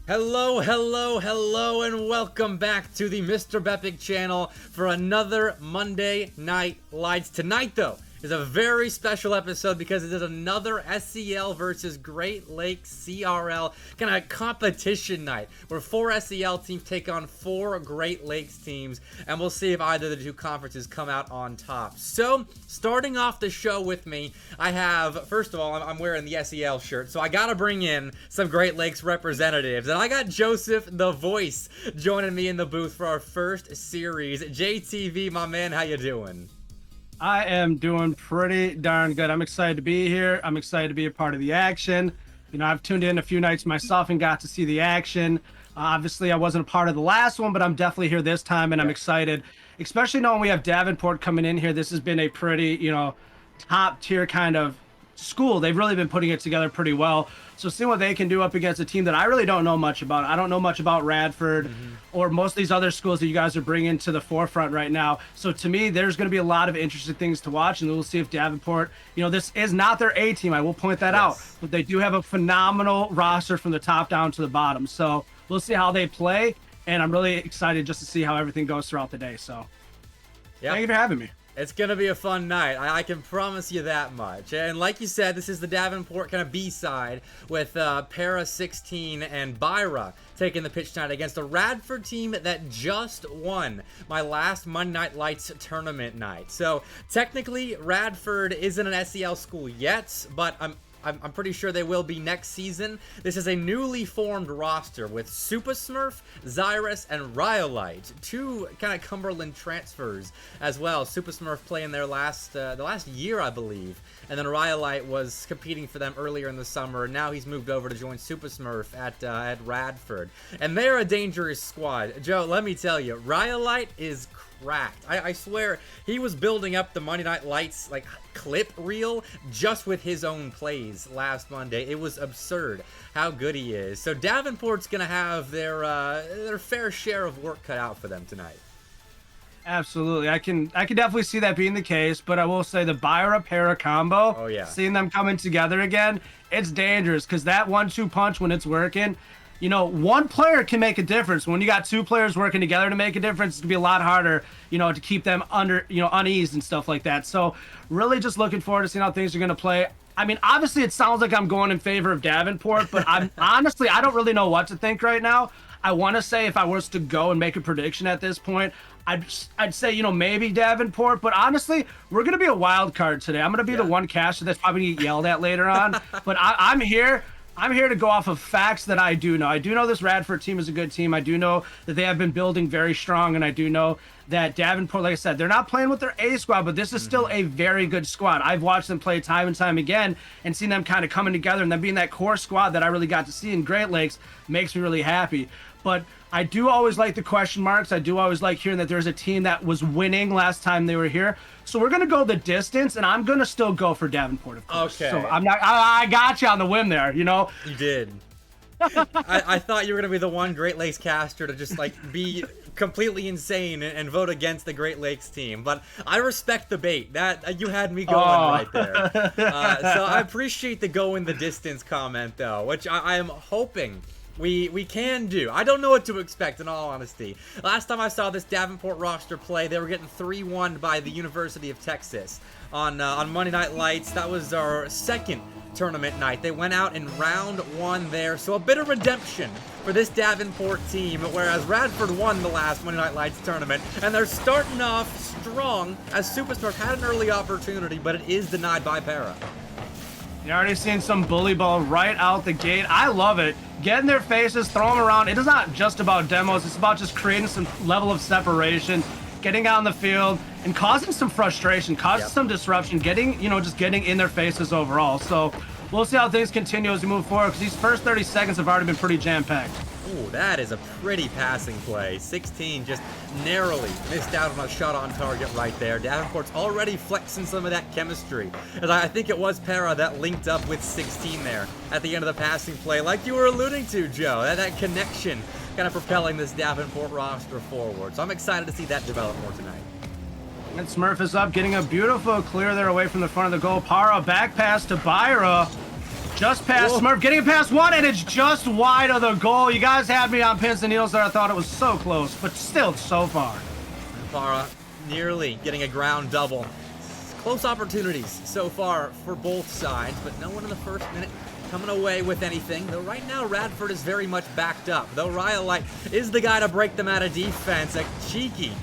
Hello, hello, hello, and welcome back to the MrBepic channel for another Monday Night Lights. Tonight, though, is a very special episode because it is another SEL versus Great Lakes CRL kind of competition night where 4 SEL teams take on 4 Great Lakes teams, and we'll see if either of the two conferences come out on top. So, starting off the show with me, I have, first of all, I'm wearing the SEL shirt, so I gotta bring in some Great Lakes representatives, and I got Joseph the Voice joining me in the booth for our first series. JTV, my man, how you doing? I am doing pretty darn good. I'm excited to be here. I'm excited to be a part of the action. You know, I've tuned in a few nights myself and got to see the action. Obviously, I wasn't a part of the last one, but I'm definitely here this time, and I'm excited, especially knowing we have Davenport coming in here. This has been a pretty, top tier kind of school. They've really been putting it together pretty well. So seeing what they can do up against a team that I really don't know much about. I don't know much about Radford or most of these other schools that you guys are bringing to the forefront right now. So to me, there's going to be a lot of interesting things to watch, and we'll see if Davenport, this is not their A team. I will point that out, but they do have a phenomenal roster from the top down to the bottom. So we'll see how they play, and I'm really excited just to see how everything goes throughout the day. So thank you for having me. It's going to be a fun night. I can promise you that much. And like you said, this is the Davenport kind of B-side with Para 16 and Byra taking the pitch tonight against a Radford team that just won my last Monday Night Lights tournament night. So technically, Radford isn't an SEL school yet, but I'm pretty sure they will be next season. This is a newly formed roster with Super Smurf, Zyrus, and Rhyolite, 2 kind of Cumberland transfers as well. Super Smurf playing their the last year, I believe, and then Rhyolite was competing for them earlier in the summer, and now he's moved over to join Super Smurf at Radford. And they're a dangerous squad. Joe, let me tell you, Rhyolite is cracked. I swear he was building up the Monday Night Lights clip reel just with his own plays last Monday. It was absurd how good he is. So Davenport's gonna have their fair share of work cut out for them tonight. Absolutely. I can definitely see that being the case, but I will say the Byra Para combo, seeing them coming together again, it's dangerous because that 1-2 punch, when it's working, one player can make a difference. When you got 2 players working together to make a difference, it's gonna be a lot harder, to keep them under, uneased and stuff like that. So really just looking forward to seeing how things are gonna play. I mean, obviously it sounds like I'm going in favor of Davenport, but I'm honestly, I don't really know what to think right now. I want to say if I was to go and make a prediction at this point, I'd say, maybe Davenport, but honestly, we're going to be a wild card today. I'm going to be the one caster that's probably going to get yelled at later on, but I'm here to go off of facts that I do know. I do know this Radford team is a good team. I do know that they have been building very strong, and I do know that Davenport, like I said, they're not playing with their A squad, but this is still a very good squad. I've watched them play time and time again and seen them kind of coming together, and them being that core squad that I really got to see in Great Lakes makes me really happy. But I do always like the question marks. I do always like hearing that there's a team that was winning last time they were here. So we're going to go the distance, and I'm going to still go for Davenport, of course. Okay. So I got you on the whim there, You did. I thought you were going to be the one Great Lakes caster to just be completely insane and vote against the Great Lakes team, but I respect the bait. That you had me going right there. So I appreciate the go in the distance comment though, which I am hoping we can do. I don't know what to expect, in all honesty. Last time I saw this Davenport roster play, they were getting 3-1 by the University of Texas on Monday Night Lights. That was our second tournament night. They went out in round 1 there, so a bit of redemption for this Davenport team, whereas Radford won the last Monday Night Lights tournament, and they're starting off strong as Super Smurf had an early opportunity, but it is denied by Para. You're already seeing some bully ball right out the gate. I love it. Get in their faces, throw them around. It is not just about demos. It's about just creating some level of separation, getting out on the field, and causing some frustration, causing some disruption, getting, just getting in their faces overall. So we'll see how things continue as we move forward, because these first 30 seconds have already been pretty jam-packed. Ooh, that is a pretty passing play. 16 just narrowly missed out on a shot on target right there. Davenport's already flexing some of that chemistry, as I think it was Para that linked up with 16 there at the end of the passing play, like you were alluding to, Joe. That connection kind of propelling this Davenport roster forward. So I'm excited to see that develop more tonight. And Smurf is up, getting a beautiful clear there away from the front of the goal. Para back pass to Byra. Just past Smurf, getting it past one, and it's just wide of the goal. You guys had me on pins and needles there. I thought it was so close, but still so far. Para nearly getting a ground double. Close opportunities so far for both sides, but no one in the first minute coming away with anything. Though right now, Radford is very much backed up. Though Rhyolite is the guy to break them out of defense. A cheeky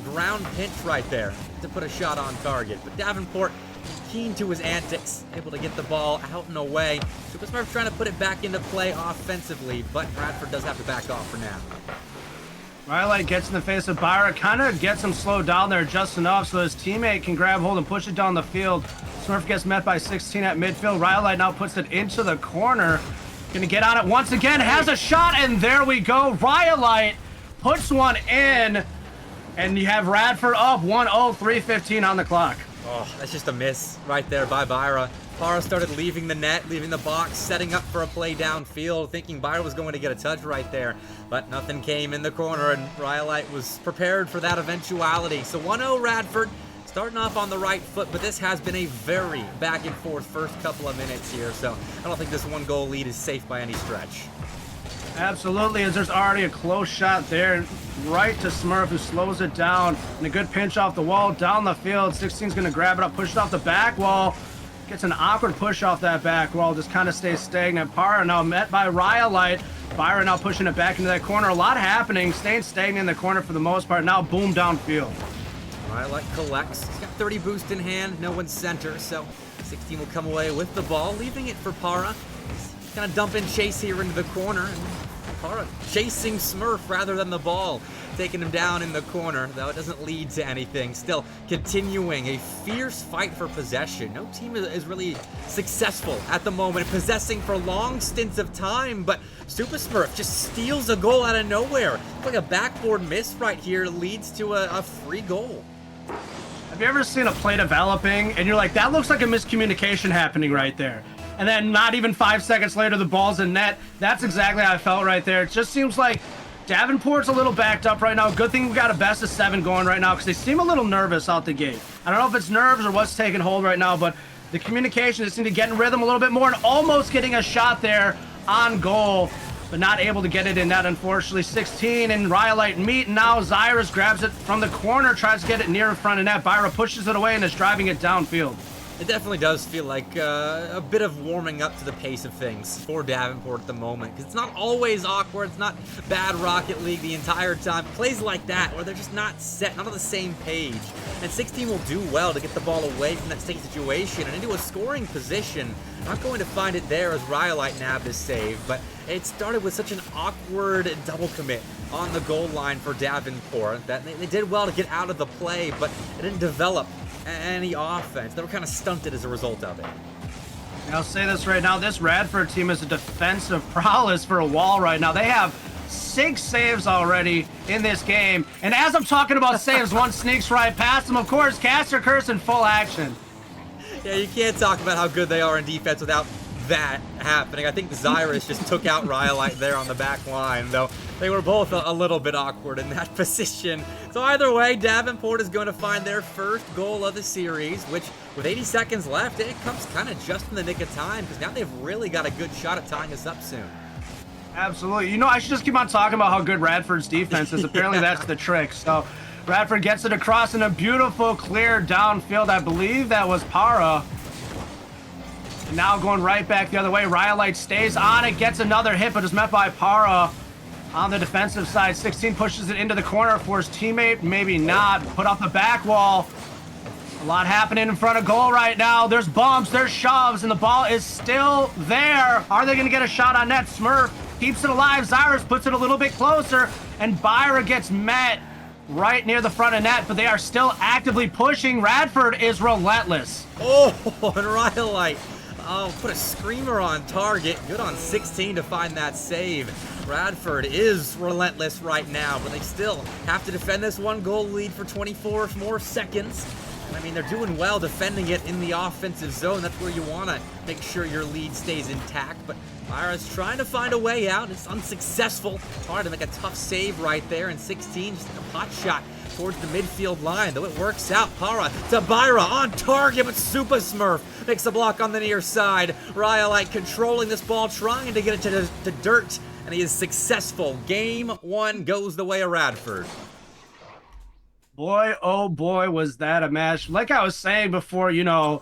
ground pinch right there to put a shot on target. But Davenport keen to his antics, able to get the ball out and away. SuperSmurf trying to put it back into play offensively, but Radford does have to back off for now. Rhyolite gets in the face of Byra, kind of gets him slowed down there just enough so his teammate can grab hold and push it down the field. Smurf gets met by 16 at midfield. Rhyolite now puts it into the corner. Gonna get on it once again, has a shot, and there we go. Rhyolite puts one in, and you have Radford up 1-0, 3:15 on the clock. Oh, that's just a miss right there by Byra. Para started leaving the net, leaving the box, setting up for a play downfield, thinking Byra was going to get a touch right there, but nothing came in the corner, and Rhyolite was prepared for that eventuality. So 1-0 Radford, starting off on the right foot, but this has been a very back and forth first couple of minutes here, so I don't think this 1-goal lead is safe by any stretch. Absolutely, as there's already a close shot there, right to Smurf, who slows it down, and a good pinch off the wall, down the field. 16's gonna grab it up, push it off the back wall, gets an awkward push off that back wall, just kind of stays stagnant. Para now met by Rhyolite. Byron now pushing it back into that corner. A lot happening, staying stagnant in the corner for the most part. Now boom downfield. Rhyolite collects. He's got 30 boost in hand, no one's center, so 16 will come away with the ball, leaving it for Para. He's gonna dump in Chase here into the corner, and Para chasing Smurf rather than the ball, taking him down in the corner, though it doesn't lead to anything. Still continuing a fierce fight for possession. No team is really successful at the moment, possessing for long stints of time, but Super Smurf just steals a goal out of nowhere. It's like a backboard miss right here leads to a free goal. Have you ever seen a play developing and you're like, that looks like a miscommunication happening right there? And then not even 5 seconds later, the ball's in net. That's exactly how I felt right there. It just seems like Davenport's a little backed up right now. Good thing we got a best of 7 going right now because they seem a little nervous out the gate. I don't know if it's nerves or what's taking hold right now, but the communication is seem to get in rhythm a little bit more and almost getting a shot there on goal, but not able to get it in net, unfortunately. 16 and Rhyolite meet, and now Zyrus grabs it from the corner, tries to get it near in front of net. Byra pushes it away and is driving it downfield. It definitely does feel like a bit of warming up to the pace of things for Davenport at the moment, because it's not always awkward. It's not bad Rocket League the entire time. Plays like that where they're just not set, not on the same page. And 16 will do well to get the ball away from that sticky situation and into a scoring position. Not going to find it there as Rhyolite nabbed his save, but it started with such an awkward double commit on the goal line for Davenport that they did well to get out of the play, but it didn't develop any offense. They were kind of stunted as a result of it. I'll say this right now, this Radford team is a defensive prowess for a wall right now. They have 6 saves already in this game, and as I'm talking about saves, one sneaks right past them. Of course, Caster Curse in full action. Yeah, you can't talk about how good they are in defense without that happening. I think Zyrus just took out Rhyolite there on the back line, though they were both a little bit awkward in that position. So either way, Davenport is going to find their first goal of the series, which with 80 seconds left, it comes kind of just in the nick of time, because now they've really got a good shot at tying us up soon. Absolutely. You know, I should just keep on talking about how good Radford's defense is. Apparently that's the trick. So Radford gets it across in a beautiful clear downfield. I believe that was Para. And now going right back the other way. Rhyolite stays on it, gets another hit, but is met by Para on the defensive side. 16 pushes it into the corner for his teammate. Maybe not. Put off the back wall. A lot happening in front of goal right now. There's bumps, there's shoves, and the ball is still there. Are they going to get a shot on net? Smurf keeps it alive. Zyrus puts it a little bit closer, and Byra gets met right near the front of net, but they are still actively pushing. Radford is relentless. Oh, and Rhyolite. Oh, put a screamer on target. Good on 16 to find that save. Radford is relentless right now, but they still have to defend this 1-goal lead for 24 more seconds. And I mean, they're doing well defending it in the offensive zone. That's where you want to make sure your lead stays intact. But Byra's trying to find a way out. It's unsuccessful. It's hard to make a tough save right there. And 16, just like a pot shot towards the midfield line, though it works out. Para to Byra on target, but Super Smurf makes a block on the near side. Rhyolite controlling this ball, trying to get it to dirt, and he is successful. Game 1 goes the way of Radford. Boy, oh boy, was that a match. Like I was saying before, you know,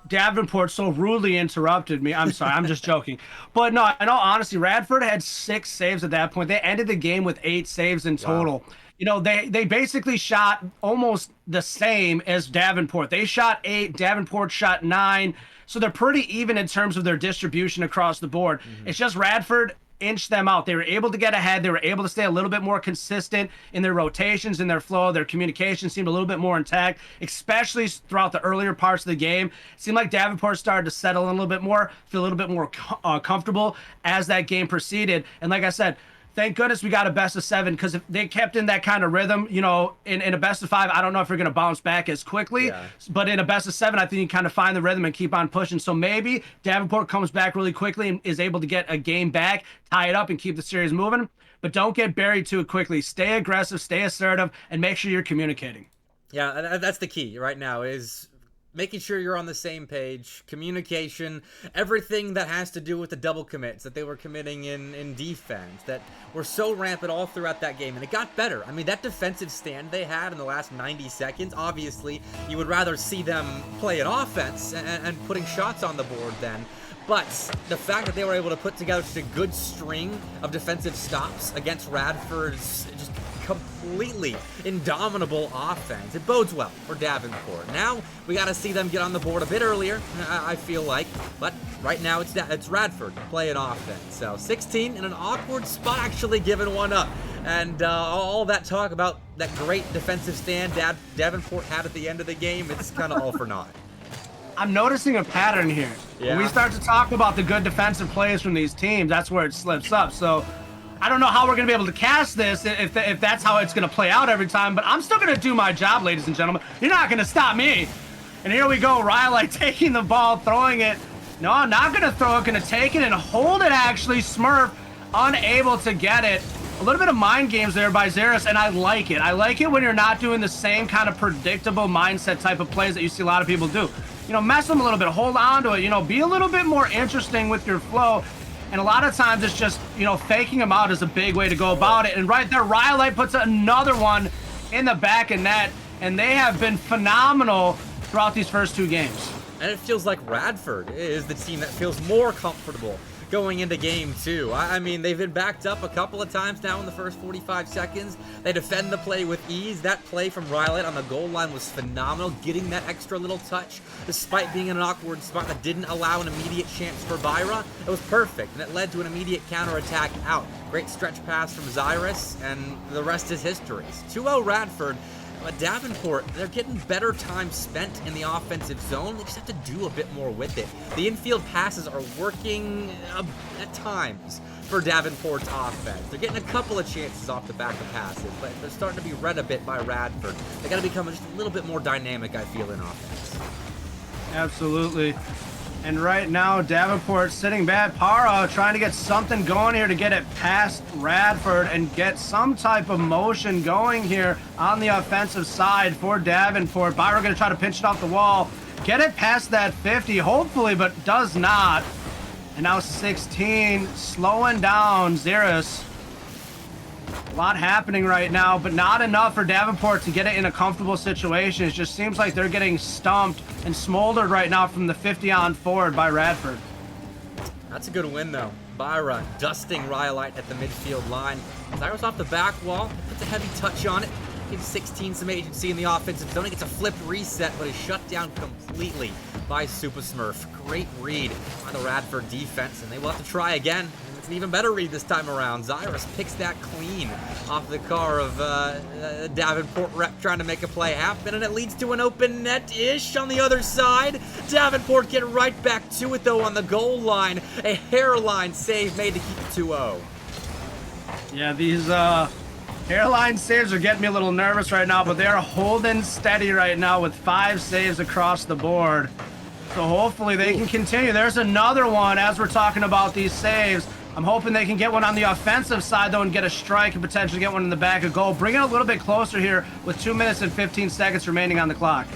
Davenport so rudely interrupted me. I'm sorry, I'm just joking. But no, in all honesty, Radford had 6 saves at that point. They ended the game with 8 saves in total. Wow. You know, they basically shot almost the same as Davenport. They shot 8, Davenport shot 9. So they're pretty even in terms of their distribution across the board. It's just Radford inched them out. They were able to get ahead. They were able to stay a little bit more consistent in their rotations, in their flow. Their communication seemed a little bit more intact, especially throughout the earlier parts of the game. It seemed like Davenport started to settle in a little bit more, feel a little bit more comfortable as that game proceeded. And like I said, thank goodness we got a best of 7, because if they kept in that kind of rhythm, you know, in a best of 5, I don't know if we're going to bounce back as quickly. Yeah. But in a best of 7, I think you kind of find the rhythm and keep on pushing. So maybe Davenport comes back really quickly and is able to get a game back, tie it up, and keep the series moving. But don't get buried too quickly. Stay aggressive, stay assertive, and make sure you're communicating. Yeah, that's the key right now, is making sure you're on the same page, communication, everything that has to do with the double commits that they were committing in defense that were so rampant all throughout that game, and it got better. I mean, that defensive stand they had in the last 90 seconds, obviously, you would rather see them play an offense and putting shots on the board then. But the fact that they were able to put together just a good string of defensive stops against Radford's just completely indomitable offense, it bodes well for Davenport. Now we got to see them get on the board a bit earlier, I feel like, but right now it's Radford playing offense. So 16 in an awkward spot, actually giving one up, and all that talk about that great defensive stand Davenport had at the end of the game, it's kind of all for naught. I'm noticing a pattern here. Yeah. When we start to talk about the good defensive plays from these teams, that's where it slips up. So I don't know how we're going to be able to cast this if that's how it's going to play out every time, but I'm still going to do my job, ladies and gentlemen. You're not going to stop me. And here we go, Riley taking the ball, throwing it. No, I'm not going to throw it, going to take it and hold it, actually. Smurf unable to get it. A little bit of mind games there by Xeris, and I like it. I like it when you're not doing the same kind of predictable mindset type of plays that you see a lot of people do. You know, mess them a little bit, hold on to it, you know, be a little bit more interesting with your flow. And a lot of times it's just, you know, faking them out is a big way to go about it. And right there, Rhyolite puts another one in the back of net, and they have been phenomenal throughout these first 2 games. And it feels like Radford is the team that feels more comfortable going into game 2. I mean, they've been backed up a couple of times now in the first 45 seconds. They defend the play with ease. That play from Rhyolite on the goal line was phenomenal, getting that extra little touch despite being in an awkward spot that didn't allow an immediate chance for Byra. It was perfect, and it led to an immediate counterattack out. Great stretch pass from Xeris, and the rest is history. 2-0 Radford. But Davenport, they're getting better time spent in the offensive zone. They just have to do a bit more with it. The infield passes are working at times for Davenport's offense. They're getting a couple of chances off the back of passes, but they're starting to be read a bit by Radford. They got to become just a little bit more dynamic, I feel, in offense. Absolutely. And right now, Davenport sitting back. Para trying to get something going here to get it past Radford and get some type of motion going here on the offensive side for Davenport. Byra going to try to pinch it off the wall. Get it past that 50, hopefully, but does not. And now 16, slowing down Xeris. A lot happening right now, but not enough for Davenport to get it in a comfortable situation. It just seems like they're getting stumped and smoldered right now from the 50 on forward by Radford. That's a good win, though. Byra dusting Rhyolite at the midfield line. Xeris off the back wall, puts a heavy touch on it. Gives 16 some agency in the offensive zone. He gets a flipped reset, but is shut down completely by Super Smurf. Great read by the Radford defense, and they will have to try again. An even better read this time around. Xeris picks that clean off the car of Davenport rep trying to make a play happen, and it leads to an open net-ish on the other side. Davenport get right back to it, though, on the goal line. A hairline save made to keep it 2-0. Yeah, these hairline saves are getting me a little nervous right now, but they're holding steady right now with 5 saves across the board. So hopefully they can continue. There's another one as we're talking about these saves. I'm hoping they can get one on the offensive side, though, and get a strike and potentially get one in the back of goal. Bring it a little bit closer here with 2 minutes and 15 seconds remaining on the clock.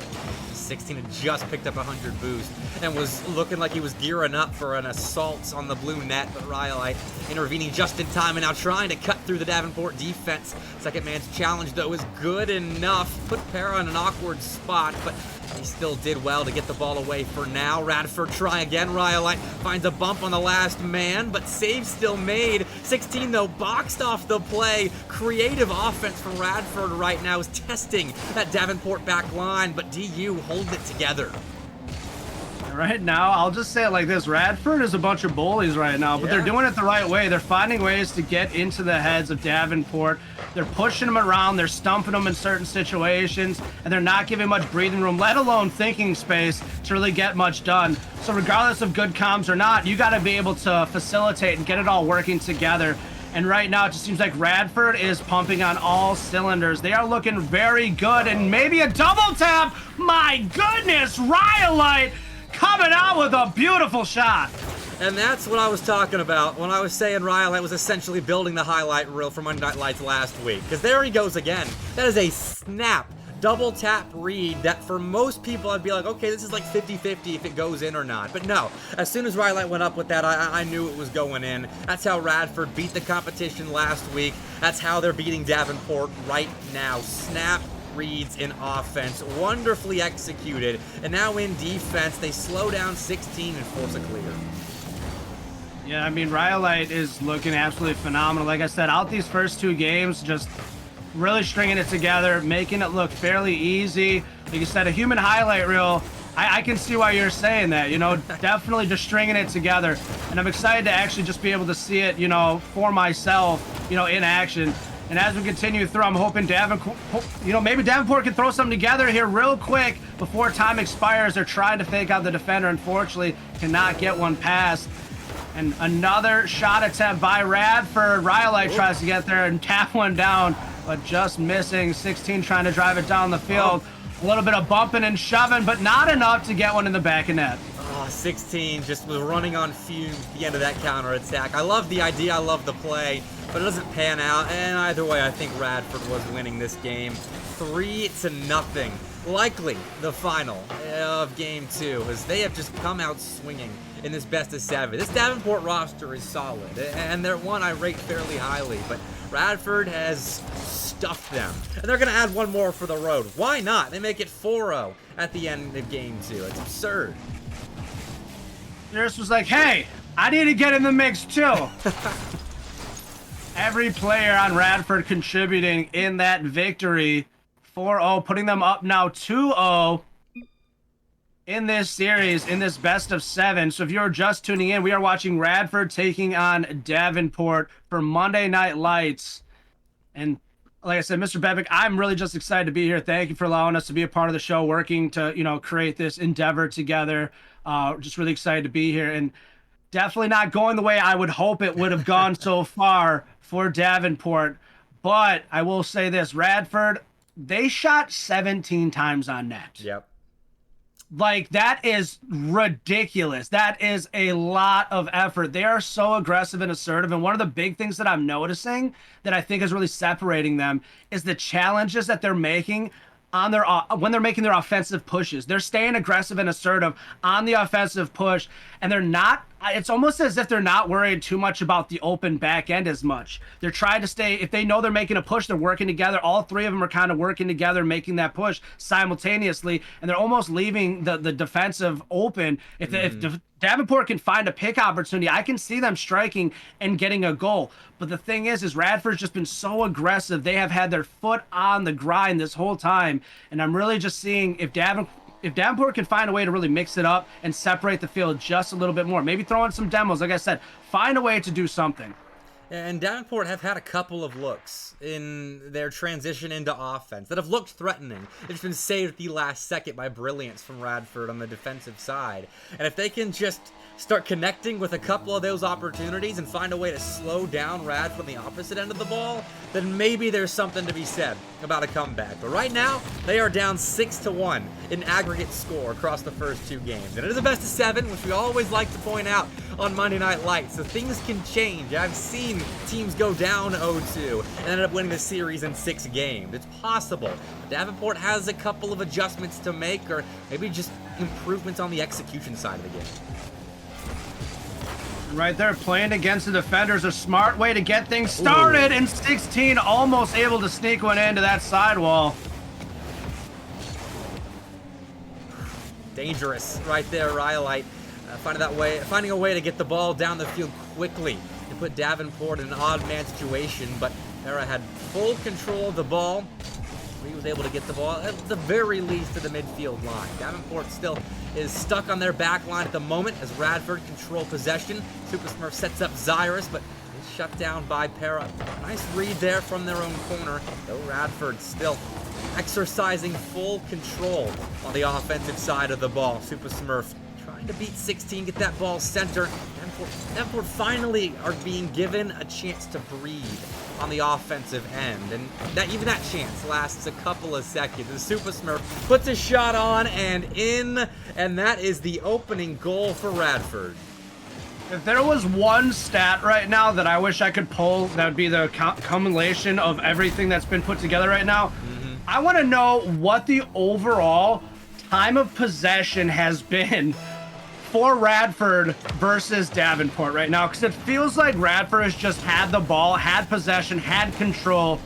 16 had just picked up 100 boost and was looking like he was gearing up for an assault on the blue net, but Rhyolite intervening just in time and now trying to cut through the Davenport defense. Second man's challenge, though, is good enough. Put Para in an awkward spot, but he still did well to get the ball away for now. Radford try again. Rhyolite finds a bump on the last man, but save still made. 16, though, boxed off the play. Creative offense from Radford right now is testing that Davenport back line, but DU hold it together. Right now, I'll just say it like this. Radford is a bunch of bullies right now, but they're doing it the right way. They're finding ways to get into the heads of Davenport. They're pushing them around. They're stumping them in certain situations, and they're not giving much breathing room, let alone thinking space, to really get much done. So regardless of good comms or not, you got to be able to facilitate and get it all working together. And right now, it just seems like Radford is pumping on all cylinders. They are looking very good, and maybe a double tap. My goodness, Rhyolite coming out with a beautiful shot. And that's what I was talking about when I was saying Rhyolite was essentially building the highlight reel from Monday Night Lights last week. Because there he goes again. That is a snap, double tap read that for most people I'd be like, okay, this is like 50-50 if it goes in or not. But no, as soon as Rhyolite went up with that, I knew it was going in. That's how Radford beat the competition last week. That's how they're beating Davenport right now. Snap reads in offense, wonderfully executed, and now in defense, they slow down 16 and force a clear. Yeah, I mean, Rhyolite is looking absolutely phenomenal. Like I said, out these first 2 games, just really stringing it together, making it look fairly easy. Like you said, a human highlight reel. I can see why you're saying that, you know, definitely just stringing it together. And I'm excited to actually just be able to see it, you know, for myself, you know, in action. And as we continue through, I'm hoping Davenport, you know, maybe Davenport can throw something together here real quick before time expires. They're trying to fake out the defender. Unfortunately, cannot get one past. And another shot attempt by Radford. Rhyolite tries to get there and tap one down, but just missing. 16 trying to drive it down the field. A little bit of bumping and shoving, but not enough to get one in the back of net. 16 just was running on fumes at the end of that counterattack. I love the idea, I love the play, but it doesn't pan out. And either way, I think Radford was winning this game 3-0. Likely the final of game 2, as they have just come out swinging in this best of 7. This Davenport roster is solid, and they're one I rate fairly highly, but Radford has stuffed them. And they're going to add one more for the road. Why not? They make it 4-0 at the end of game 2. It's absurd. Nurse was like, hey, I need to get in the mix too. Every player on Radford contributing in that victory. 4-0, putting them up now 2-0 in this series, in this best of 7. So if you're just tuning in, we are watching Radford taking on Davenport for Monday Night Lights. And like I said, MrBepic, I'm really just excited to be here. Thank you for allowing us to be a part of the show, working to, you know, create this endeavor together. Just really excited to be here, and definitely not going the way I would hope it would have gone so far for Davenport. But I will say this, Radford, they shot 17 times on net. Yep. Like, that is ridiculous. That is a lot of effort. They are so aggressive and assertive. And one of the big things that I'm noticing that I think is really separating them is the challenges that they're making on their when they're making their offensive pushes. They're staying aggressive and assertive on the offensive push, and they're not, it's almost as if they're not worried too much about the open back end as much. They're trying to stay, if they know they're making a push, they're working together. All 3 of them are kind of working together, making that push simultaneously, and they're almost leaving the defensive open. If Davenport can find a pick opportunity, I can see them striking and getting a goal. But the thing is Radford's just been so aggressive. They have had their foot on the grind this whole time. And I'm really just seeing if Davenport can find a way to really mix it up and separate the field just a little bit more. Maybe throw in some demos. Like I said, find a way to do something. And Davenport have had a couple of looks in their transition into offense that have looked threatening. It's been saved at the last second by brilliance from Radford on the defensive side. And if they can just start connecting with a couple of those opportunities and find a way to slow down Radford on the opposite end of the ball, then maybe there's something to be said about a comeback. But right now, they are down 6-1 in aggregate score across the first 2 games. And it is a best of 7, which we always like to point out on Monday Night Lights. So things can change. I've seen teams go down 0-2 and end up winning the series in 6 games. It's possible. But Davenport has a couple of adjustments to make, or maybe just improvements on the execution side of the game. Right there, playing against the defenders, a smart way to get things started. And 16 almost able to sneak one into that sidewall. Dangerous right there, Rhyolite. Finding a way to get the ball down the field quickly and put Davenport in an odd man situation, but Para had full control of the ball. He was able to get the ball at the very least to the midfield line. Davenport still is stuck on their back line at the moment as Radford control possession. Super Smurf sets up Zyrus, but is shut down by Para. Nice read there from their own corner, though Radford still exercising full control on the offensive side of the ball. Super Smurf trying to beat 16, get that ball center. Davenport finally are being given a chance to breathe on the offensive end, and even that chance lasts a couple of seconds. The Super Smurf puts a shot on and in, and that is the opening goal for Radford. If there was one stat right now that I wish I could pull, that would be the culmination of everything that's been put together right now. I want to know what the overall time of possession has been for Radford versus Davenport right now, because it feels like Radford has just had the ball, had possession, had control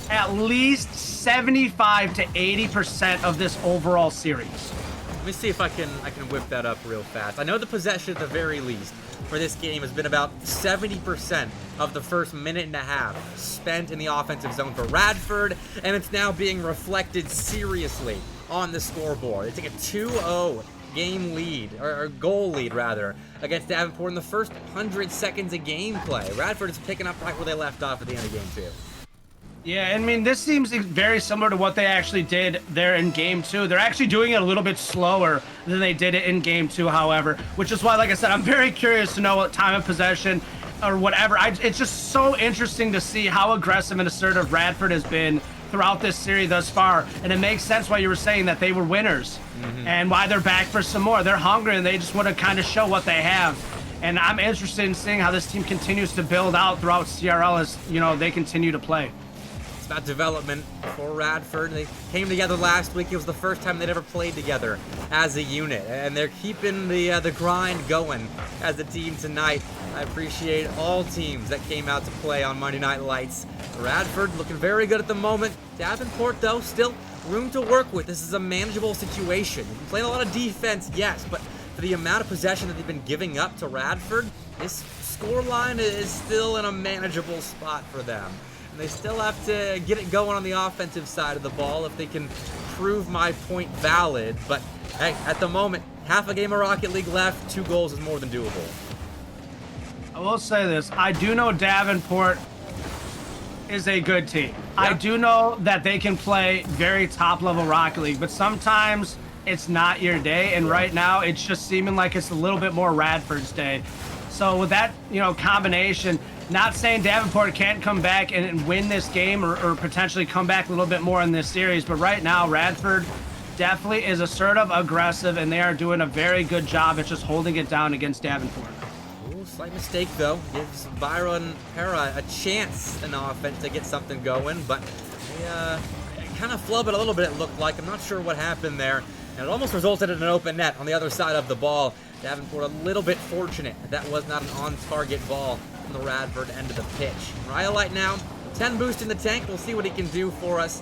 at least 75 to 80% of this overall series. Let me see if I can whip that up real fast. I know the possession at the very least for this game has been about 70% of the first minute and a half spent in the offensive zone for Radford, and it's now being reflected seriously on the scoreboard. They take a 2-0 game lead, or goal lead rather, against Davenport in the first 100 seconds of gameplay. Radford is picking up right where they left off at the end of game 2. Yeah, I mean, this seems very similar to what they actually did there in game 2. They're actually doing it a little bit slower than they did it in game 2, however, which is why, like I said, I'm very curious to know what time of possession or whatever. It's just so interesting to see how aggressive and assertive Radford has been throughout this series thus far, and it makes sense why you were saying that they were winners and why they're back for some more. They're hungry and they just want to kind of show what they have, and I'm interested in seeing how this team continues to build out throughout CRL as, you know, they continue to play. It's about development for Radford. They came together last week. It was the first time they'd ever played together as a unit, and they're keeping the grind going as a team tonight. I appreciate all teams that came out to play on Monday Night Lights. Radford looking very good at the moment. Davenport, though, still room to work with. This is a manageable situation. They've been playing a lot of defense, yes, but for the amount of possession that they've been giving up to Radford, this scoreline is still in a manageable spot for them. And they still have to get it going on the offensive side of the ball if they can prove my point valid. But hey, at the moment, half a game of Rocket League left, 2 goals is more than doable. I will say this. I do know Davenport is a good team. Yeah. I do know that they can play very top-level Rocket League, but sometimes it's not your day, and right now it's just seeming like it's a little bit more Radford's day. So with that, you know, combination, not saying Davenport can't come back and win this game or potentially come back a little bit more in this series, but right now Radford definitely is assertive, aggressive, and they are doing a very good job at just holding it down against Davenport. Slight mistake, though. Gives Byron and Para a chance in offense to get something going, but they kind of flub it a little bit, it looked like. I'm not sure what happened there, and it almost resulted in an open net on the other side of the ball. Davenport a little bit fortunate that was not an on-target ball from the Radford end of the pitch. Rhyolite now, 10 boost in the tank. We'll see what he can do for us.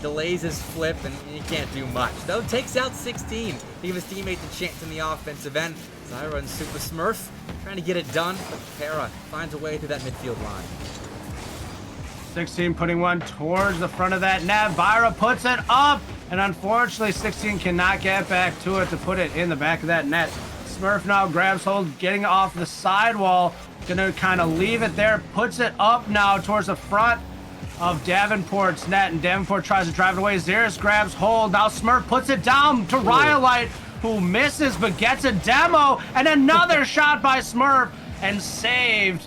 Delays his flip, and he can't do much. Though, takes out 16 to give his teammates a chance in the offensive end. Zyra and Super Smurf trying to get it done, but Para finds a way through that midfield line. 16 putting one towards the front of that net. Byra puts it up, and unfortunately 16 cannot get back to it to put it in the back of that net. Smurf now grabs hold, getting off the sidewall, gonna kind of leave it there, puts it up now towards the front of Davenport's net, and Davenport tries to drive it away. Zyrus grabs hold. Now Smurf puts it down to Rhyolite, who misses but gets a demo, and another shot by Smurf, and saved.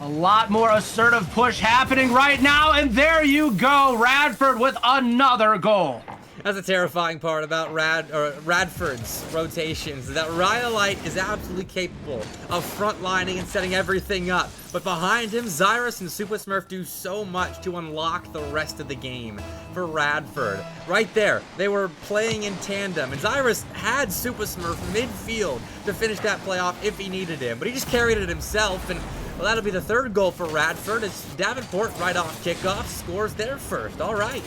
A lot more assertive push happening right now, and there you go, Radford with another goal. That's the terrifying part about Radford's rotations, that Rhyolite is absolutely capable of frontlining and setting everything up. But behind him, Zyrus and Super Smurf do so much to unlock the rest of the game for Radford. Right there, they were playing in tandem, and Zyrus had Super Smurf midfield to finish that playoff if he needed him, but he just carried it himself, and well, that'll be the third goal for Radford as Davenport, right off kickoff, scores their first. All right.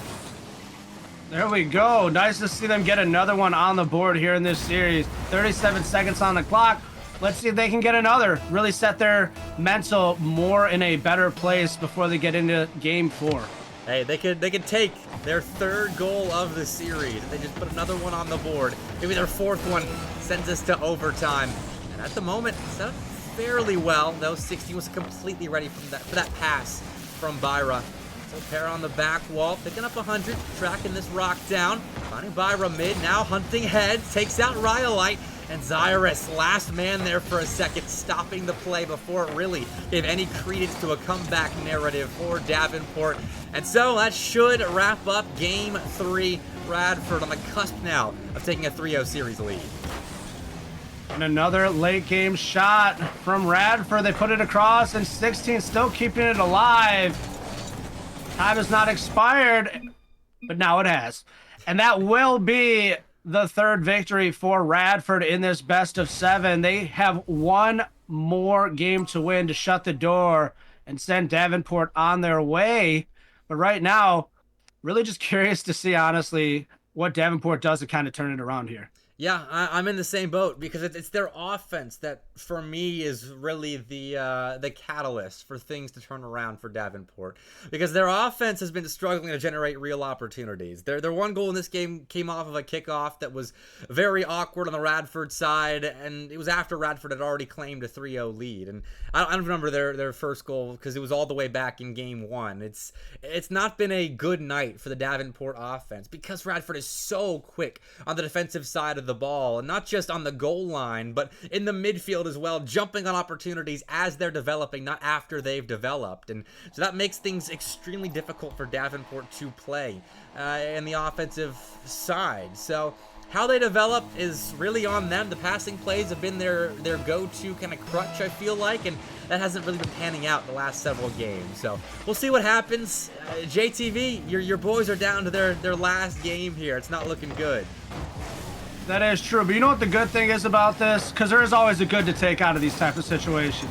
There we go. Nice to see them get another one on the board here in this series. 37 seconds on the clock. Let's see if they can get another. Really set their mental more in a better place before they get into game 4. Hey, they could take their third goal of the series. If they just put another one on the board, maybe their fourth one sends us to overtime. And at the moment, set up fairly well, though 16 was completely ready for that pass from Byra. So Para on the back wall, picking up 100, tracking this rock down. Finding Byra mid, now hunting head, takes out Rhyolite, and Zyrus, last man there for a second, stopping the play before it really gave any credence to a comeback narrative for Davenport. And so that should wrap up game 3. Radford on the cusp now of taking a 3-0 series lead. And another late game shot from Radford. They put it across, and 16 still keeping it alive. Time has not expired, but now it has. And that will be the third victory for Radford in this best of 7. They have one more game to win to shut the door and send Davenport on their way. But right now, really just curious to see, honestly, what Davenport does to kind of turn it around here. Yeah, I'm in the same boat because it's their offense that, for me, is really the catalyst for things to turn around for Davenport. Because their offense has been struggling to generate real opportunities. Their one goal in this game came off of a kickoff that was very awkward on the Radford side, and it was after Radford had already claimed a 3-0 lead. And I don't remember their first goal because it was all the way back in game 1. It's not been a good night for the Davenport offense because Radford is so quick on the defensive side of the ball, and not just on the goal line, but in the midfield as well, jumping on opportunities as they're developing, not after they've developed. And so that makes things extremely difficult for Davenport to play in the offensive side. So how they develop is really on them. The passing plays have been their go-to kind of crutch, I feel like, and that hasn't really been panning out the last several games. So we'll see what happens. JTV, your boys are down to their last game here. It's not looking good. That is true, but you know what the good thing is about this? Because there is always a good to take out of these type of situations.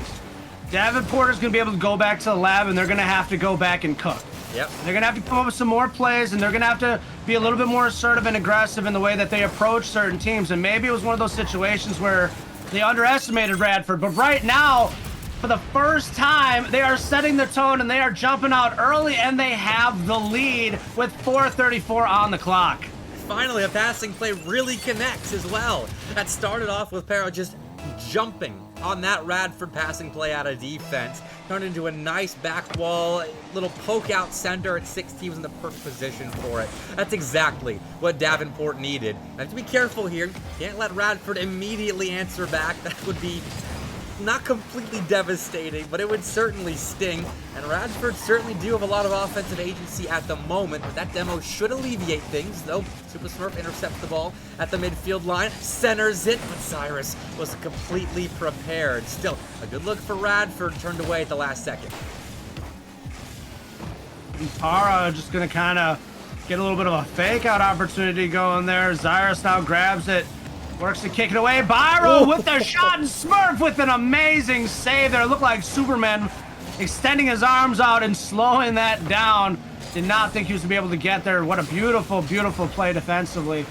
Davenport is going to be able to go back to the lab, and they're going to have to go back and cook. Yep. They're going to have to come up with some more plays, and they're going to have to be a little bit more assertive and aggressive in the way that they approach certain teams. And maybe it was one of those situations where they underestimated Radford, but right now, for the first time, they are setting the tone, and they are jumping out early, and they have the lead with 4:34 on the clock. Finally, a passing play really connects as well. That started off with Pero just jumping on that Radford passing play out of defense. Turned into a nice back wall, little poke out center at 16 was in the perfect position for it. That's exactly what Davenport needed. Now, have to be careful here. Can't let Radford immediately answer back. That would be not completely devastating, but it would certainly sting. And Radford certainly do have a lot of offensive agency at the moment, but that demo should alleviate things, though. Super Smurf intercepts the ball at the midfield line, centers it, but Cyrus was completely prepared. Still, a good look for Radford, turned away at the last second. Para just going to kind of get a little bit of a fake-out opportunity going there. Cyrus now grabs it. Works to kick it away. Byro with the shot, and Smurf with an amazing save there. It looked like Superman extending his arms out and slowing that down. Did not think he was going to be able to get there. What a beautiful, beautiful play defensively.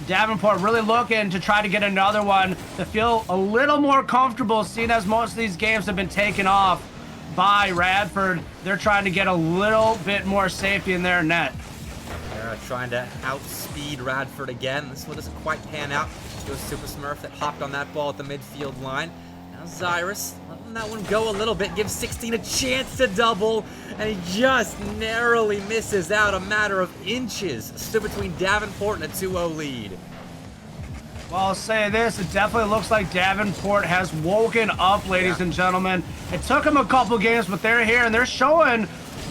Davenport really looking to try to get another one to feel a little more comfortable, seeing as most of these games have been taken off by Radford. They're trying to get a little bit more safety in their net. They're trying to outspeed Radford again. This one doesn't quite pan out. Goes Super Smurf that hopped on that ball at the midfield line. Now Cyrus letting that one go a little bit, gives 16 a chance to double, and he just narrowly misses out, a matter of inches. Stood between Davenport and a 2-0 lead. Well, I'll say this, it definitely looks like Davenport has woken up, ladies and gentlemen. It took them a couple games, but they're here, and they're showing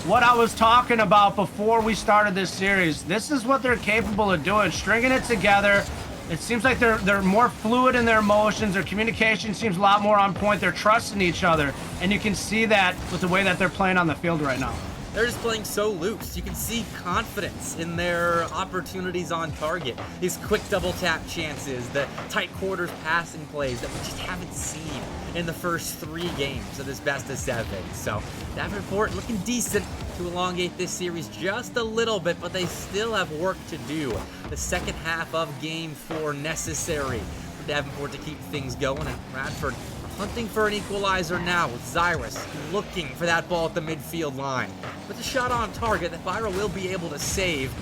what I was talking about before we started this series. This is what they're capable of doing, stringing it together. It seems like they're more fluid in their emotions. Their communication seems a lot more on point. They're trusting each other, and you can see that with the way that they're playing on the field right now. They're just playing so loose. You can see confidence in their opportunities on target. These quick double tap chances, the tight quarters passing plays that we just haven't seen in the first 3 games of this best of 7. So Davenport looking decent to elongate this series just a little bit, but they still have work to do. The second half of game 4 necessary for Davenport to keep things going, and Radford hunting for an equalizer now with Cyrus looking for that ball at the midfield line. With a shot on target that Byra will be able to save.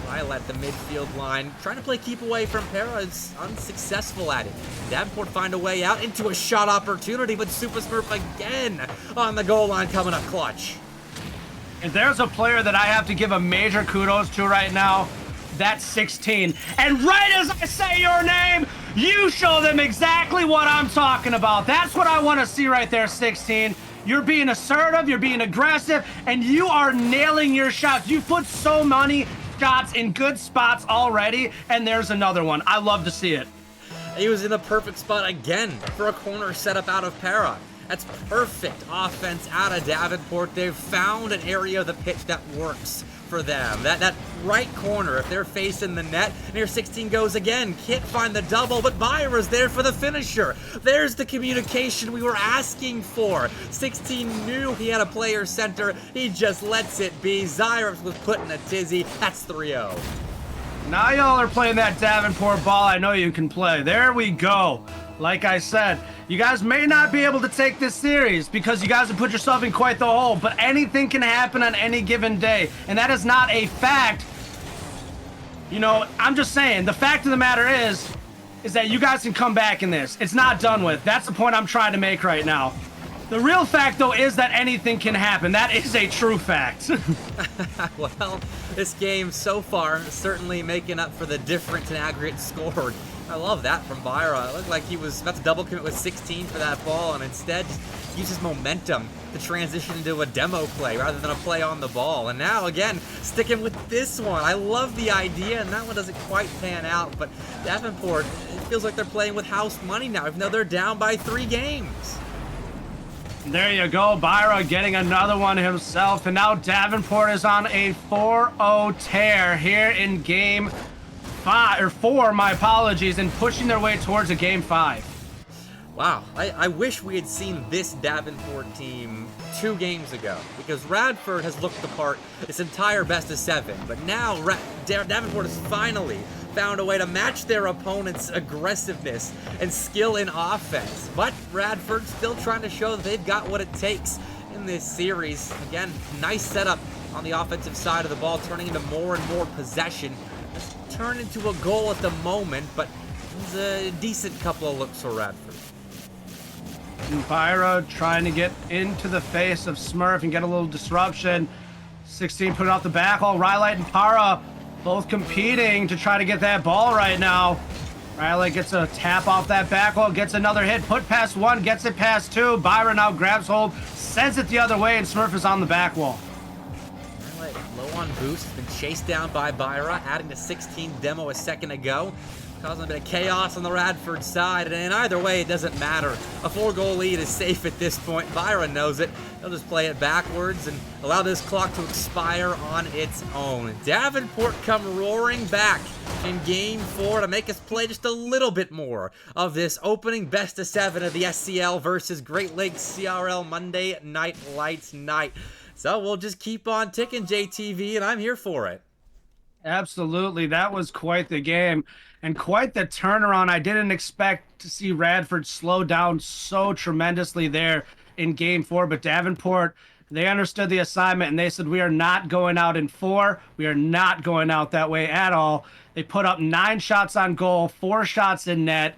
Ryle at the midfield line, trying to play keep away from Para, is unsuccessful at it. Davenport find a way out into a shot opportunity, but Super Smurf again on the goal line coming up clutch. If there's a player that I have to give a major kudos to right now, that's 16. And right as I say your name, you show them exactly what I'm talking about. That's what I want to see right there, 16. You're being assertive, you're being aggressive, and you are nailing your shots. You put so many shots in good spots already, and there's another one. I love to see it. He was in the perfect spot again for a corner setup out of Para. That's perfect offense out of Davenport. They've found an area of the pitch that works for them. That right corner, if they're facing the net, and here 16 goes again. Can't find the double, but Byra's there for the finisher. There's the communication we were asking for. 16 knew he had a player center. He just lets it be. Cyrus was putting a tizzy. That's 3-0. Now y'all are playing that Davenport ball I know you can play. There we go. Like I said, you guys may not be able to take this series because you guys have put yourself in quite the hole, but anything can happen on any given day, and that is not a fact. You know, I'm just saying, the fact of the matter is that you guys can come back in this. It's not done with. That's the point I'm trying to make right now. The real fact, though, is that anything can happen. That is a true fact. Well, this game so far is certainly making up for the difference in aggregate scored. I love that from Byra. It looked like he was about to double commit with 16 for that ball, and instead just uses momentum to transition into a demo play rather than a play on the ball. And now, again, sticking with this one. I love the idea, and that one doesn't quite pan out, but Davenport, it feels like they're playing with house money now, even though they're down by 3 games. There you go, Byra getting another one himself, and now Davenport is on a 4-0 tear here in game 4, my apologies, and pushing their way towards a game 5. Wow, I wish we had seen this Davenport team 2 games ago, because Radford has looked the part this entire best of 7, but now Davenport has finally found a way to match their opponent's aggressiveness and skill in offense. But Radford still trying to show that they've got what it takes in this series. Again, nice setup on the offensive side of the ball, turning into more and more possession. Just turned into a goal at the moment, but it was a decent couple of looks for Radford. And Byra trying to get into the face of Smurf and get a little disruption. 16 put it off the back. All Rylite and Para both competing to try to get that ball right now. Rylite gets a tap off that back wall, gets another hit, put past 1, gets it past 2. Byra now grabs hold, sends it the other way, and Smurf is on the back wall. Rylite low on boost, been chased down by Byra, adding to 16 demo a second ago. Causing a bit of chaos on the Radford side, and in either way, it doesn't matter. A 4-goal lead is safe at this point. Byra knows it. They'll just play it backwards and allow this clock to expire on its own. Davenport come roaring back in game 4 to make us play just a little bit more of this opening best of 7 of the SEL versus Great Lakes CRL Monday Night Lights night. So we'll just keep on ticking, JTV, and I'm here for it. Absolutely. That was quite the game and quite the turnaround. I didn't expect to see Radford slow down so tremendously there in game 4, but Davenport, they understood the assignment and they said, we are not going out in 4. We are not going out that way at all. They put up 9 shots on goal, 4 shots in net.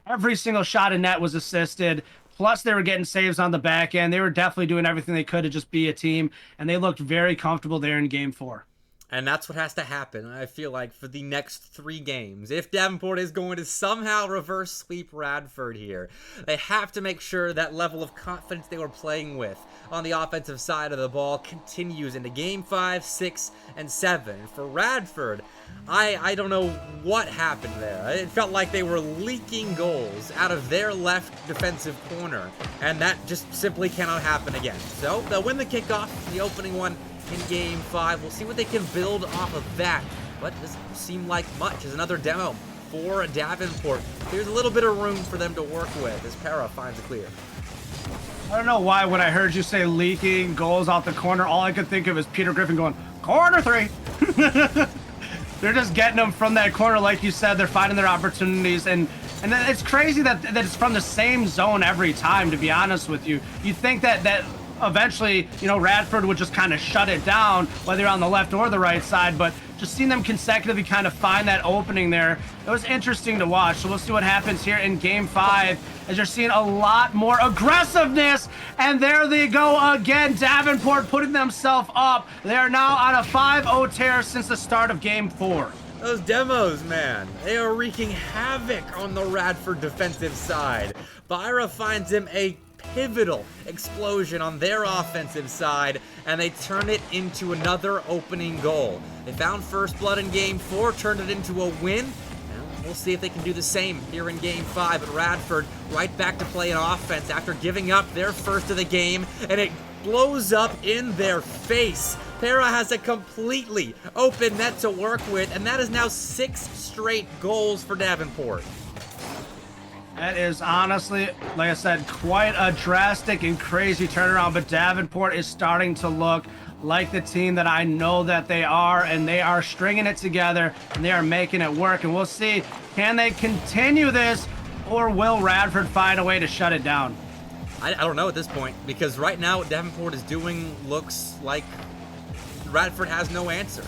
Every single shot in net was assisted. Plus, they were getting saves on the back end. They were definitely doing everything they could to just be a team, and they looked very comfortable there in game 4. And that's what has to happen, I feel like, for the next 3 games. If Davenport is going to somehow reverse sweep Radford here, they have to make sure that level of confidence they were playing with on the offensive side of the ball continues into game 5, 6, and 7. For Radford, I don't know what happened there. It felt like they were leaking goals out of their left defensive corner, and that just simply cannot happen again. So they'll win the kickoff, the opening one, in game 5. We'll see what they can build off of that, but it doesn't seem like much. As another demo for Davenport. There's a little bit of room for them to work with as Para finds a clear. I don't know why when I heard you say leaking goals out the corner, all I could think of is Peter Griffin going, corner 3. They're just getting them from that corner, like you said. They're finding their opportunities, and then it's crazy that it's from the same zone every time, to be honest with you. You'd think that eventually, you know, Radford would just kind of shut it down, whether you're on the left or the right side, but just seeing them consecutively kind of find that opening there, it was interesting to watch. So we'll see what happens here in game 5, as you're seeing a lot more aggressiveness, and there they go again. Davenport putting themselves up. They are now on a 5-0 tear since the start of game 4. Those demos, man, they are wreaking havoc on the Radford defensive side. Byra finds him a pivotal explosion on their offensive side, and they turn it into another opening goal. They found first blood in game 4, turned it into a win. Now we'll see if they can do the same here in game 5. But Radford right back to play an offense after giving up their first of the game, and it blows up in their face. Para has a completely open net to work with, and that is now 6 straight goals for Davenport. That is honestly, like I said, quite a drastic and crazy turnaround, but Davenport is starting to look like the team that I know that they are, and they are stringing it together, and they are making it work, and we'll see, can they continue this, or will Radford find a way to shut it down? I don't know at this point, because right now what Davenport is doing looks like Radford has no answer.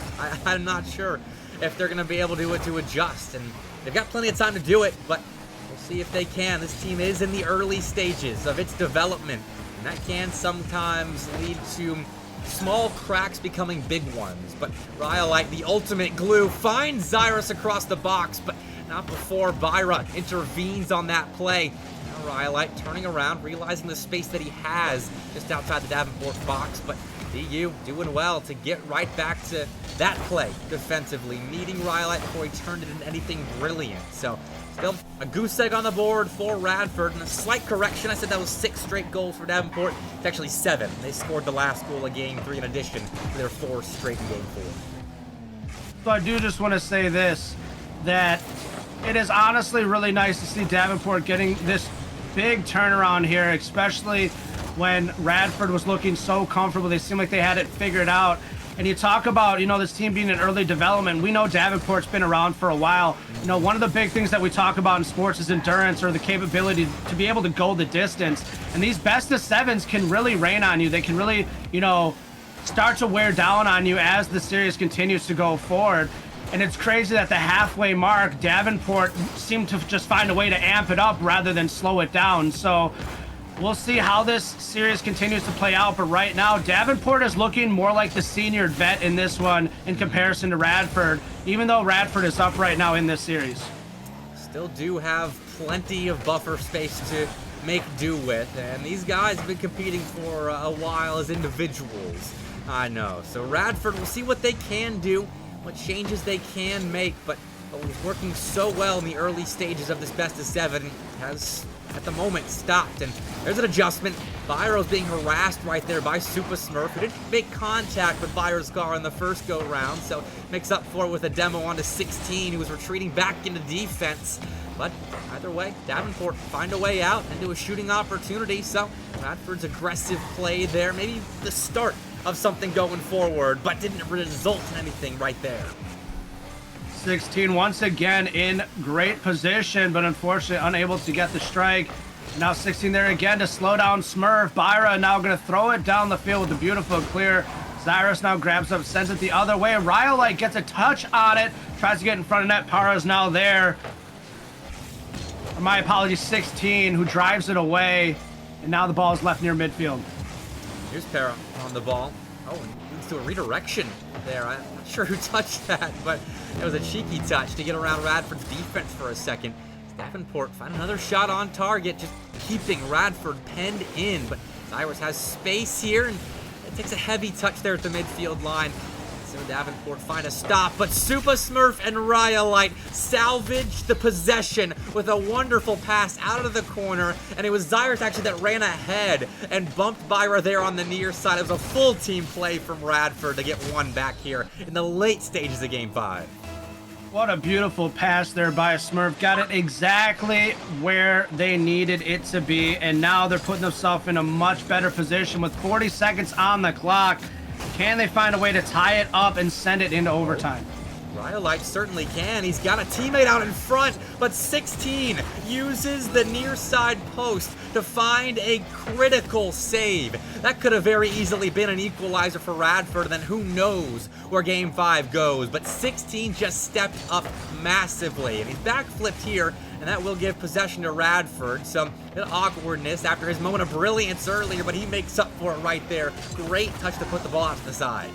I'm not sure if they're going to be able to adjust, and they've got plenty of time to do it, but we'll see if they can. This team is in the early stages of its development, and that can sometimes lead to small cracks becoming big ones. But Rhyolite, the ultimate glue, finds Zyrus across the box, but not before Byra intervenes on that play. Now Rhyolite turning around, realizing the space that he has just outside the Davenport box, but DU doing well to get right back to that play defensively, meeting Rhyolite before he turned it into anything brilliant. So still a goose egg on the board for Radford, and a slight correction. I said that was 6 straight goals for Davenport. It's actually 7. They scored the last goal of game 3 in addition to their 4 straight in game 4. So I do just want to say this, that it is honestly really nice to see Davenport getting this big turnaround here, especially when Radford was looking so comfortable. They seemed like they had it figured out. And you talk about, you know, this team being in early development. We know Davenport's been around for a while. You know, one of the big things that we talk about in sports is endurance, or the capability to be able to go the distance. And these best of 7s can really rain on you. They can really, you know, start to wear down on you as the series continues to go forward. And it's crazy that the halfway mark, Davenport seemed to just find a way to amp it up rather than slow it down. So we'll see how this series continues to play out, but right now, Davenport is looking more like the senior vet in this one in comparison to Radford, even though Radford is up right now in this series. Still do have plenty of buffer space to make do with, and these guys have been competing for a while as individuals. I know, so Radford, we'll see what they can do, what changes they can make, but what was working so well in the early stages of this best of 7 has at the moment stopped, and there's an adjustment. Byro's being harassed right there by Super Smurf, who didn't make contact with Byro's car in the first go round, so makes up for it with a demo onto 16, who was retreating back into defense. But either way, Davenport find a way out into a shooting opportunity, so Radford's aggressive play there, maybe the start of something going forward, but didn't result in anything right there. 16 once again in great position, but unfortunately unable to get the strike. Now 16 there again to slow down Smurf. Byra now going to throw it down the field with a beautiful clear. Zyrus now grabs up, sends it the other way. Rhyolite gets a touch on it, tries to get in front of net. Para's now there. My apologies, 16, who drives it away, and now the ball is left near midfield. Here's Para on the ball. Oh, and leads to a redirection there. I'm not sure who touched that, but it was a cheeky touch to get around Radford's defense for a second. Davenport find another shot on target, just keeping Radford penned in, but Cyrus has space here, and it takes a heavy touch there at the midfield line. So Davenport find a stop, but Super Smurf and Rhyolite salvaged the possession with a wonderful pass out of the corner, and it was Cyrus actually that ran ahead and bumped Byra there on the near side. It was a full team play from Radford to get one back here in the late stages of Game 5. What a beautiful pass there by a Smurf. Got it exactly where they needed it to be, and now they're putting themselves in a much better position with 40 seconds on the clock. Can they find a way to tie it up and send it into overtime? Rhyolite certainly can. He's got a teammate out in front, but 16 uses the near side post to find a critical save. That could have very easily been an equalizer for Radford, and then who knows where Game 5 goes. But 16 just stepped up massively, and he's backflipped here, and that will give possession to Radford. Some awkwardness after his moment of brilliance earlier, but he makes up for it right there. Great touch to put the ball out to the side.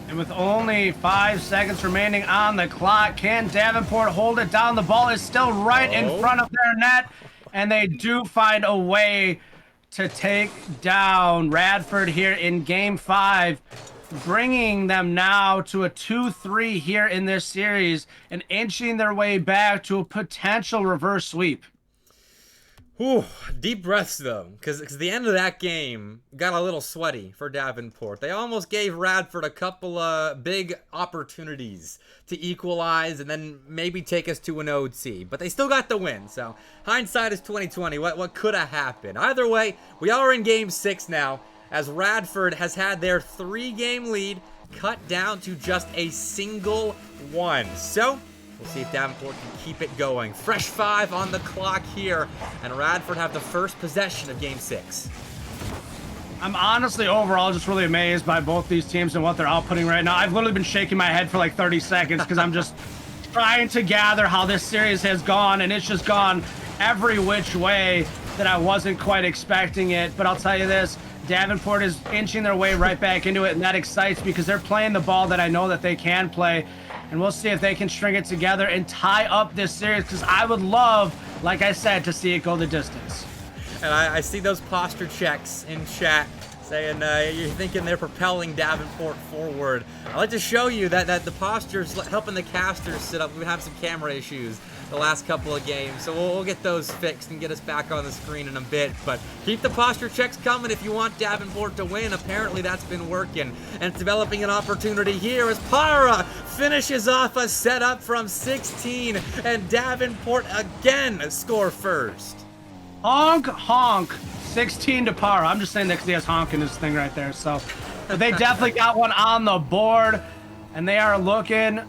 And with only 5 seconds remaining on the clock, can Davenport hold it down? The ball is still right in front of their net, and they do find a way to take down Radford here in Game 5, bringing them now to a 2-3 here in this series and inching their way back to a potential reverse sweep. Whew, deep breaths though, because the end of that game got a little sweaty for Davenport. They almost gave Radford a couple of big opportunities to equalize and then maybe take us to an OT, but they still got the win. So hindsight is 20/20. What could have happened? Either way, we are in Game 6 now, as Radford has had their 3-game lead cut down to just a single one. So we'll see if Davenport can keep it going. Fresh 5 on the clock here, and Radford have the first possession of Game 6. I'm honestly overall just really amazed by both these teams and what they're outputting right now. I've literally been shaking my head for like 30 seconds because I'm just trying to gather how this series has gone, and it's just gone every which way that I wasn't quite expecting it. But I'll tell you this, Davenport is inching their way right back into it, and that excites me because they're playing the ball that I know that they can play. And we'll see if they can string it together and tie up this series, because I would love, like I said, to see it go the distance. And I see those posture checks in chat saying you're thinking they're propelling Davenport forward. I'd like to show you that the posture's helping the casters sit up. We've had some camera issues the last couple of games, so we'll get those fixed and get us back on the screen in a bit. But keep the posture checks coming if you want Davenport to win. Apparently that's been working, and it's developing an opportunity here as Para finishes off a setup from 16, and Davenport again score first. Honk, honk. 16 to Para. I'm just saying that because he has honk in his thing right there. So but they definitely got one on the board, and they are looking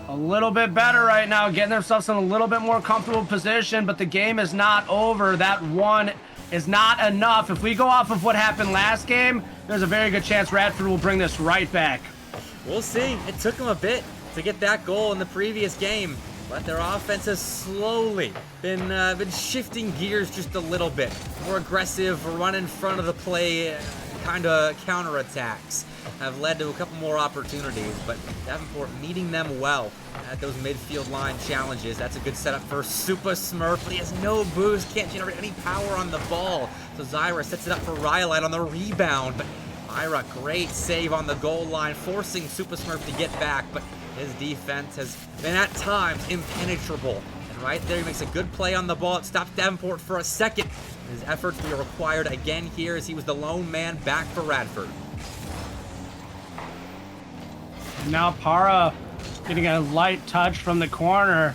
a little bit better right now, getting themselves in a little bit more comfortable position, but the game is not over. That one is not enough. If we go off of what happened last game, there's a very good chance Radford will bring this right back. We'll see. It took them a bit to get that goal in the previous game, but their offense has slowly been shifting gears just a little bit. More aggressive, run in front of the play, kind of counterattacks have led to a couple more opportunities, but Davenport meeting them well at those midfield line challenges. That's a good setup for Super Smurf, but he has no boost, can't generate any power on the ball. So Zyra sets it up for Rhyolite on the rebound, but Ira, great save on the goal line, forcing Super Smurf to get back, but his defense has been at times impenetrable. And right there, he makes a good play on the ball. It stops Davenport for a second. His efforts will be required again here as he was the lone man back for Radford. Now Para getting a light touch from the corner.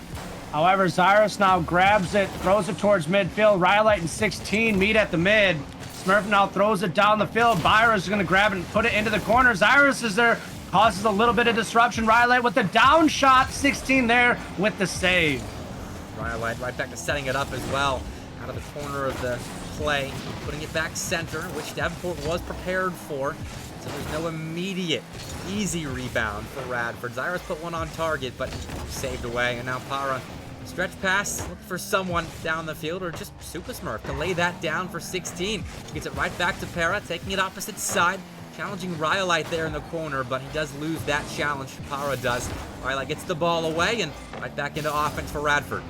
However, Zyrus now grabs it, throws it towards midfield. Rhyolite and 16 meet at the mid. Smurf now throws it down the field. Byra's going to grab it and put it into the corner. Zyrus is there, causes a little bit of disruption. Rhyolite with the down shot. 16 there with the save. Rhyolite right back to setting it up as well. Out of the corner of the play, putting it back center, which Davenport was prepared for. So there's no immediate easy rebound for Radford. Zyrus put one on target, but saved away. And now Para, stretch pass, looking for someone down the field, or just Super Smurf to lay that down for 16. Gets it right back to Para, taking it opposite side. challenging Rhyolite there in the corner, but he does lose that challenge. Para does. Rhyolite gets the ball away and right back into offense for Radford.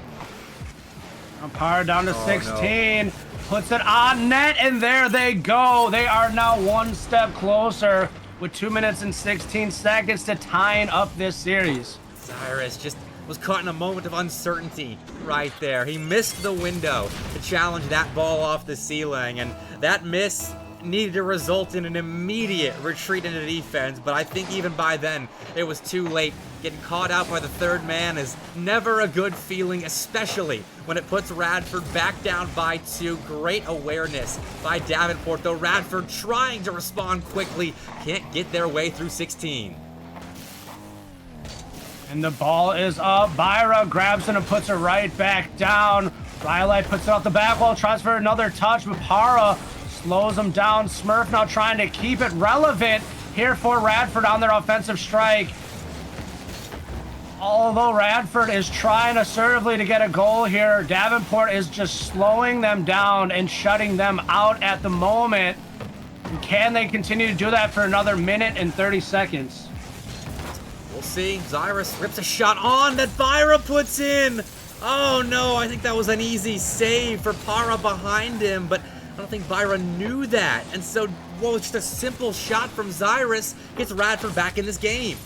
Para down to 16. No. Puts it on net, and there they go. They are now one step closer with 2 minutes and 16 seconds to tying up this series. Zyrus just was caught in a moment of uncertainty right there. He missed the window to challenge that ball off the ceiling, and that miss needed to result in an immediate retreat into defense, but I think even by then it was too late. Getting caught out by the third man is never a good feeling, especially when it puts Radford back down by 2. Great awareness by Davenport, though Radford trying to respond quickly can't get their way through 16. And the ball is up. Byra grabs it and puts it right back down. Rhyolite puts it off the back wall, tries for another touch, but Para slows him down. Smurf now trying to keep it relevant here for Radford on their offensive strike. Although Radford is trying assertively to get a goal here, Davenport is just slowing them down and shutting them out at the moment. And can they continue to do that for another minute and 30 seconds? We'll see. Zyrus rips a shot on that Byra puts in. Oh no, I think that was an easy save for Para behind him, but I don't think Byra knew that. And so, whoa, just a simple shot from Zyrus gets Radford back in this game.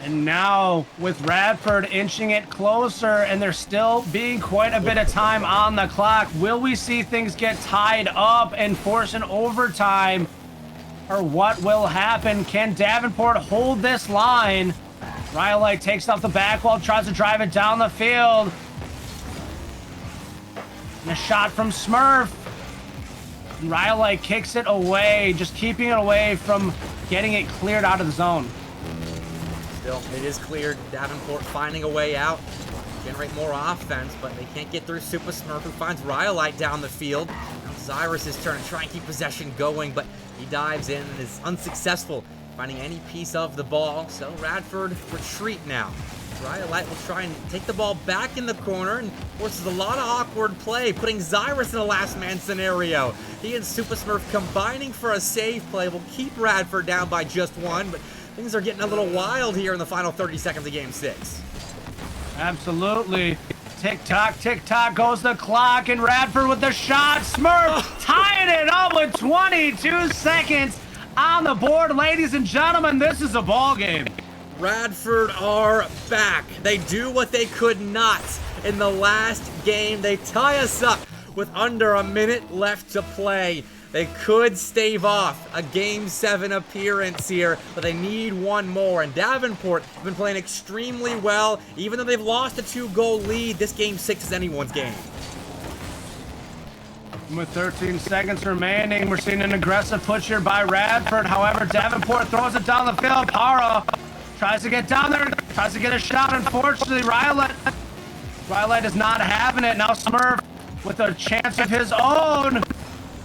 And now with Radford inching it closer, and there's still being quite a bit of time on the clock, will we see things get tied up and force an overtime? Or what will happen? Can Davenport hold this line? Rhyolite takes off the back wall, tries to drive it down the field. And a shot from Smurf. And Rhyolite kicks it away, just keeping it away from getting it cleared out of the zone. Still, it is cleared. Davenport finding a way out, generate more offense, but they can't get through Super Smurf, who finds Rhyolite down the field. Now Zyrus' turn to try and keep possession going, but he dives in and is unsuccessful finding any piece of the ball. So Radford retreat now. Rhyolite will try and take the ball back in the corner and forces a lot of awkward play, putting Zyrus in a last man scenario. He and Super Smurf combining for a save play will keep Radford down by just 1, but things are getting a little wild here in the final 30 seconds of Game 6. Absolutely. Tick-tock goes the clock, and Radford with the shot. Smurf tying it up with 22 seconds on the board. Ladies and gentlemen, this is a ball game. Radford are back. They do what they could not in the last game. They tie us up with under a minute left to play. They could stave off a Game 7 appearance here, but they need one more. And Davenport have been playing extremely well. Even though they've lost a 2-goal lead, this Game 6 is anyone's game. With 13 seconds remaining, we're seeing an aggressive push here by Radford. However, Davenport throws it down the field. Para tries to get down there, tries to get a shot. Unfortunately, Rhyolite is not having it. Now Smurf with a chance of his own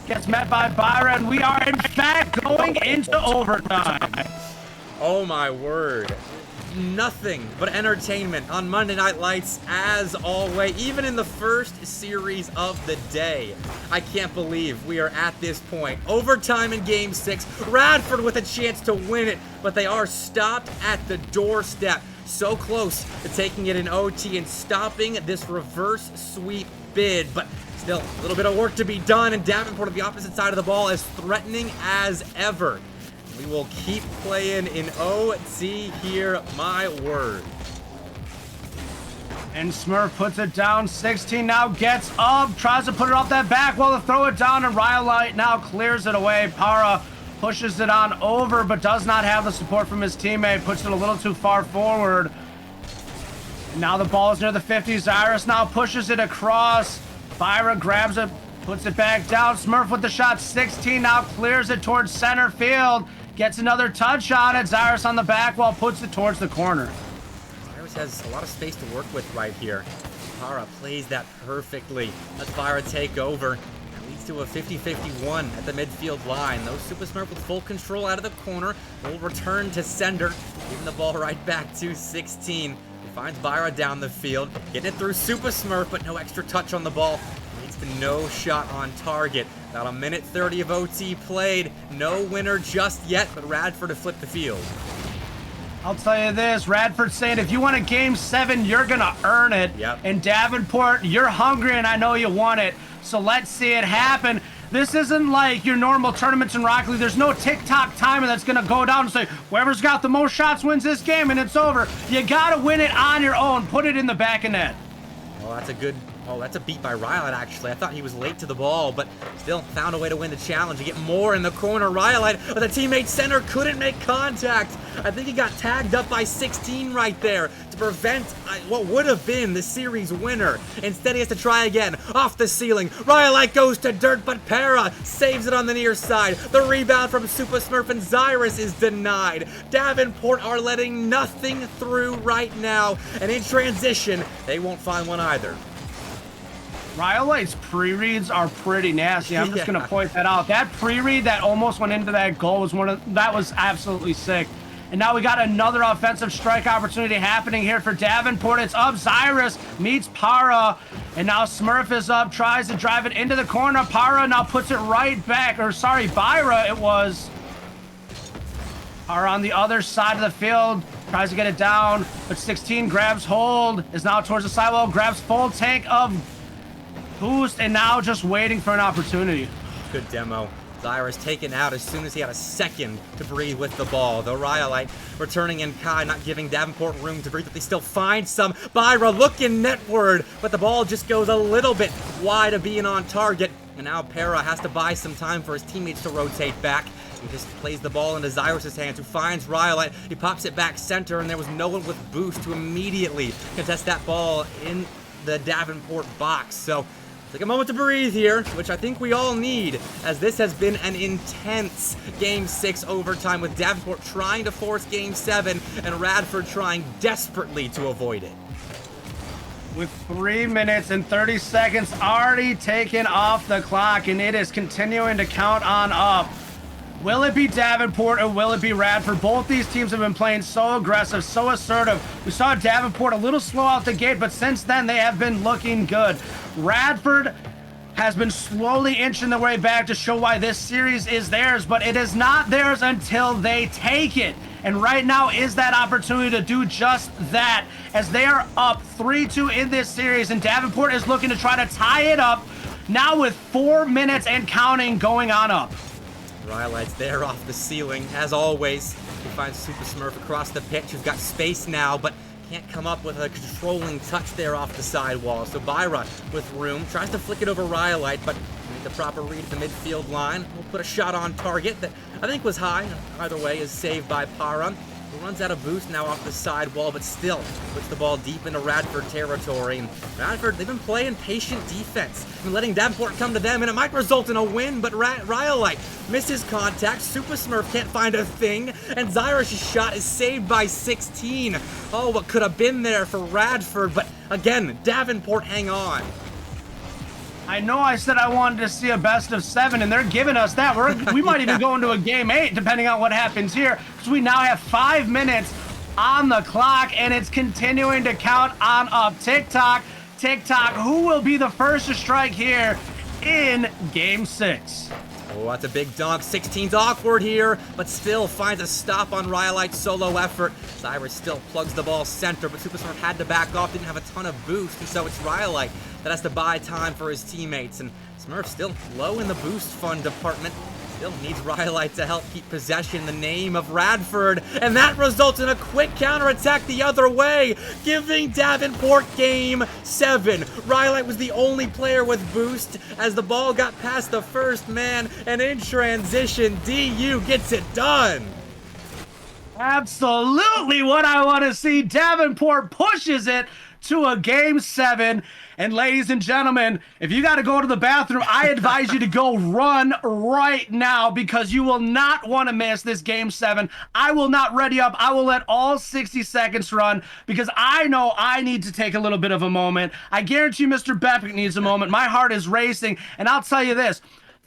gets met by Byra, and we are in fact going into overtime. Oh my word. Nothing but entertainment on Monday Night Lights as always, even in the first series of the day. I can't believe we are at this point. Overtime in Game 6. Radford with a chance to win it, but they are stopped at the doorstep. So close to taking it in OT and stopping this reverse sweep bid, but still a little bit of work to be done, and Davenport on the opposite side of the ball as threatening as ever. We will keep playing in OT here, my word. And Smurf puts it down. 16 now gets up, tries to put it off that back wall to throw it down, and Rhyolite now clears it away. Para pushes it on over, but does not have the support from his teammate, puts it a little too far forward. And now the ball is near the 50. Zyrus now pushes it across. Byra grabs it, puts it back down. Smurf with the shot. 16 now clears it towards center field. Gets another touch on it. Zyrus on the back wall, puts it towards the corner. Zyrus has a lot of space to work with right here. Para plays that perfectly. Lets Byra take over. That leads to a 50-51 at the midfield line. Though Super Smurf with full control out of the corner will return to sender, giving the ball right back to 16. He finds Byra down the field, getting it through Super Smurf, but no extra touch on the ball. Leads Just no shot on target. About a minute 30 of OT played. No winner just yet, but Radford to flip the field. I'll tell you this, Radford saying if you want a game 7, you're going to earn it. Yep. And Davenport, you're hungry and I know you want it. So let's see it happen. This isn't like your normal tournaments in Rocket League. There's no TikTok timer that's going to go down and say, whoever's got the most shots wins this game and it's over. You got to win it on your own. Put it in the back of net. Well, that's a good... Oh, that's a beat by Rhyolite, actually. I thought he was late to the ball, but still found a way to win the challenge. To get more in the corner. Rhyolite, but the teammate center couldn't make contact. I think he got tagged up by 16 right there to prevent what would have been the series winner. Instead, he has to try again. Off the ceiling. Rhyolite goes to dirt, but Para saves it on the near side. The rebound from Super Smurf and Zyrus is denied. Davenport are letting nothing through right now. And in transition, they won't find one either. Rhyolite's pre-reads are pretty nasty. I'm just going to point that out. That pre-read that almost went into that goal was that was absolutely sick. And now we got another offensive strike opportunity happening here for Davenport. It's up. Zyrus meets Para. And now Smurf is up, tries to drive it into the corner. Para now puts it right back. Or sorry, Byra it was. Para on the other side of the field. Tries to get it down. But 16 grabs hold. Is now towards the sidewall. Grabs full tank of boost, and now just waiting for an opportunity. Good demo. Zyrus taken out as soon as he had a second to breathe with the ball. Though Rhyolite returning in Kai, not giving Davenport room to breathe, but they still find some. Byra looking netward, but the ball just goes a little bit wide of being on target. And now Para has to buy some time for his teammates to rotate back. He just plays the ball into Zyrus' hands, who finds Rhyolite. He pops it back center, and there was no one with boost to immediately contest that ball in the Davenport box. So take a moment to breathe here, which I think we all need, as this has been an intense Game 6 overtime, with Davenport trying to force Game 7 and Radford trying desperately to avoid it. With 3 minutes and 30 seconds already taken off the clock, and it is continuing to count on up. Will it be Davenport or will it be Radford? Both these teams have been playing so aggressive, so assertive. We saw Davenport a little slow out the gate, but since then they have been looking good. Radford has been slowly inching their way back to show why this series is theirs, but it is not theirs until they take it. And right now is that opportunity to do just that, as they are up 3-2 in this series, and Davenport is looking to try to tie it up now with 4 minutes and counting going on up. Rhyolite's there off the ceiling, as always. He finds Super Smurf across the pitch, who's got space now, but can't come up with a controlling touch there off the sidewall. So Byra with room, tries to flick it over Rhyolite, but make the proper read at the midfield line. We'll put a shot on target that I think was high. Either way is saved by Para, who runs out of boost now off the sidewall, but still puts the ball deep into Radford territory. And Radford, they've been playing patient defense and letting Davenport come to them, and it might result in a win, but Rhyolite misses contact. Super Smurf can't find a thing, and Zyrus' shot is saved by 16. Oh, what could have been there for Radford, but again, Davenport hang on. I know I said I wanted to see a best of 7, and they're giving us that. We might even go into a game 8, depending on what happens here, because we now have 5 minutes on the clock, and it's continuing to count on up. TikTok, who will be the first to strike here in Game 6? Oh, that's a big dunk. 16's awkward here, but still finds a stop on Rhyolite's solo effort. Zyrus still plugs the ball center, but Super Smurf had to back off, didn't have a ton of boost, and so it's Rhyolite that has to buy time for his teammates. And Smurf still low in the boost fund department. Still needs Rhyolite to help keep possession in the name of Radford, and that results in a quick counterattack the other way, giving Davenport Game 7. Rhyolite was the only player with boost as the ball got past the first man, and in transition, DU gets it done. Absolutely what I want to see. Davenport pushes it to a Game 7. And ladies and gentlemen, if you got to go to the bathroom, I advise you to go run right now, because you will not want to miss this Game 7. I will not ready up. I will let all 60 seconds run, because I know I need to take a little bit of a moment. I guarantee MrBepic needs a moment. My heart is racing. And I'll tell you this,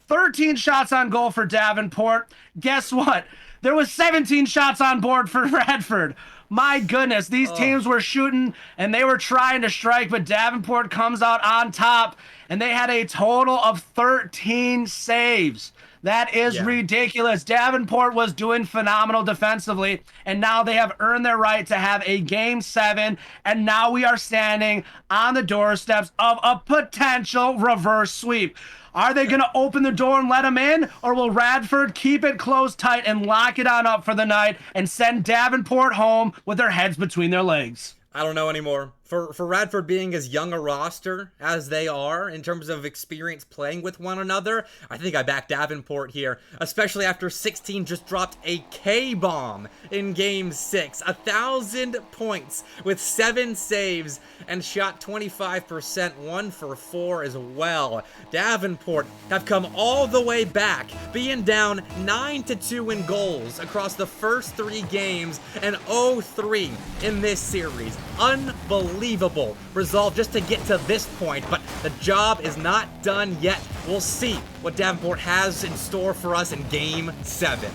13 shots on goal for Davenport. Guess what? There was 17 shots on board for Radford. My goodness, these teams were shooting and they were trying to strike, but Davenport comes out on top, and they had a total of 13 saves. That is ridiculous. Davenport was doing phenomenal defensively, and now they have earned their right to have a Game 7, and now we are standing on the doorsteps of a potential reverse sweep. Are they going to open the door and let them in, or will Radford keep it closed tight and lock it on up for the night and send Davenport home with their heads between their legs? I don't know anymore. For Radford being as young a roster as they are in terms of experience playing with one another, I think I back Davenport here, especially after 16 just dropped a K-bomb in Game 6. 1,000 points with 7 saves and shot 25%, 1 for 4 as well. Davenport have come all the way back, being down 9-2 in goals across the first 3 games and 0-3 in this series. Unbelievable resolve just to get to this point, but the job is not done yet. We'll see what Davenport has in store for us in Game 7.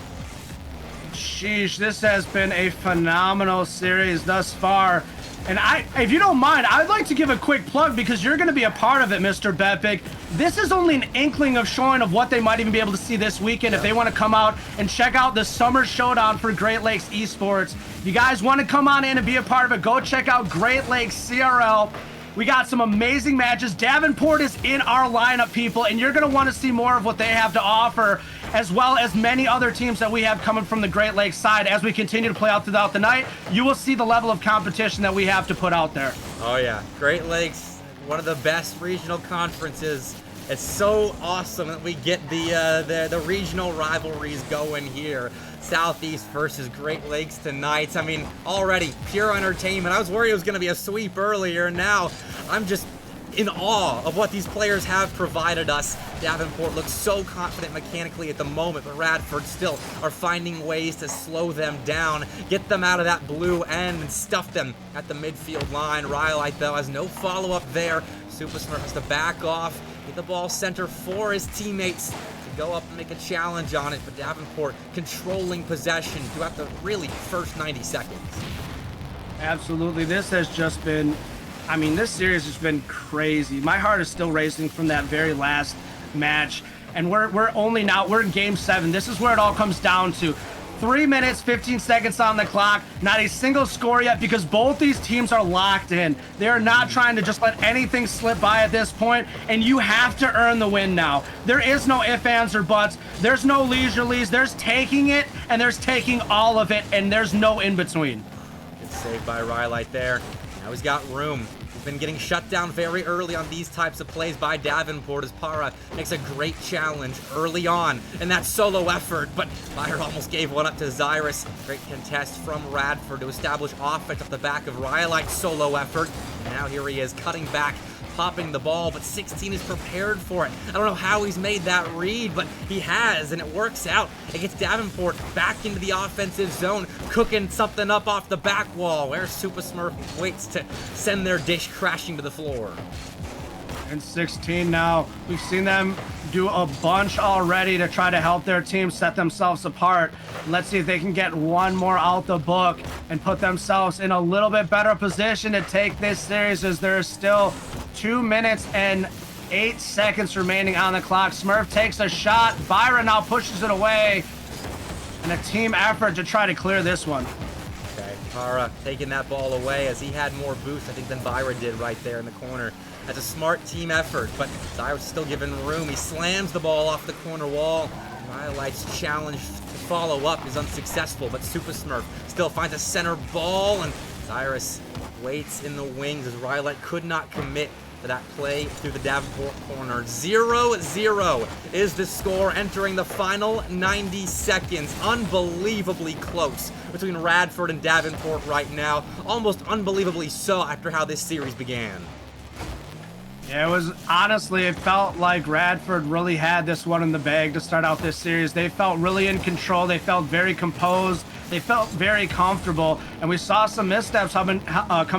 Sheesh, this has been a phenomenal series thus far. And if you don't mind, I'd like to give a quick plug because you're going to be a part of it, MrBepic. This is only an inkling of showing of what they might even be able to see this weekend if they want to come out and check out the Summer Showdown for Great Lakes Esports. If you guys want to come on in and be a part of it, go check out Great Lakes CRL. We got some amazing matches. Davenport is in our lineup, people, and you're going to want to see more of what they have to offer, as well as many other teams that we have coming from the Great Lakes side. As we continue to play out throughout the night, you will see the level of competition that we have to put out there. Oh yeah, Great Lakes, one of the best regional conferences. It's so awesome that we get the regional rivalries going here. Southeast versus Great Lakes tonight. I mean, already pure entertainment. I was worried it was going to be a sweep earlier. Now I'm just in awe of what these players have provided us. Davenport looks so confident mechanically at the moment, but Radford still are finding ways to slow them down, get them out of that blue end, and stuff them at the midfield line. Rhyolite, though, has no follow-up there. Supersmurf has to back off, get the ball center for his teammates to go up and make a challenge on it, but Davenport controlling possession throughout the really first 90 seconds. Absolutely. This has just been, I mean, this series has been crazy. My heart is still racing from that very last match, and we're in Game 7. This is where it all comes down to. 3 minutes, 15 seconds on the clock. Not a single score yet because both these teams are locked in. They're not trying to just let anything slip by at this point, and you have to earn the win now. There is no ifs, ands, or buts. There's no leisurelies. There's taking it, and there's taking all of it, and there's no in between. Good save by Rhyolite there. Now he's got room. He's been getting shut down very early on these types of plays by Davenport as Para makes a great challenge early on in that solo effort, but Fire almost gave one up to Zyrus. Great contest from Radford to establish offense off the back of Rhyolite's solo effort. And now here he is cutting back, popping the ball, but 16 is prepared for it. I don't know how he's made that read, but he has, and it works out. It gets Davenport back into the offensive zone, cooking something up off the back wall, where Super Smurf waits to send their dish crashing to the floor. And 16 now. We've seen them do a bunch already to try to help their team set themselves apart. Let's see if they can get one more out the book and put themselves in a little bit better position to take this series, as there is still 2 minutes and 8 seconds remaining on the clock. Smurf takes a shot. Byron now pushes it away. And a team effort to try to clear this one. Okay, Para taking that ball away as he had more boost, I think, than Byron did right there in the corner. That's a smart team effort, but Cyrus is still giving room. He slams the ball off the corner wall. Rhyolite's challenge to follow up is unsuccessful, but Super Smurf still finds a center ball, and Cyrus waits in the wings as Rhyolite could not commit to that play through the Davenport corner. 0-0 is the score entering the final 90 seconds. Unbelievably close between Radford and Davenport right now. Almost unbelievably so after how this series began. Yeah, it was, honestly, it felt like Radford really had this one in the bag to start out this series. They felt really in control. They felt very composed. They felt very comfortable. And we saw some missteps coming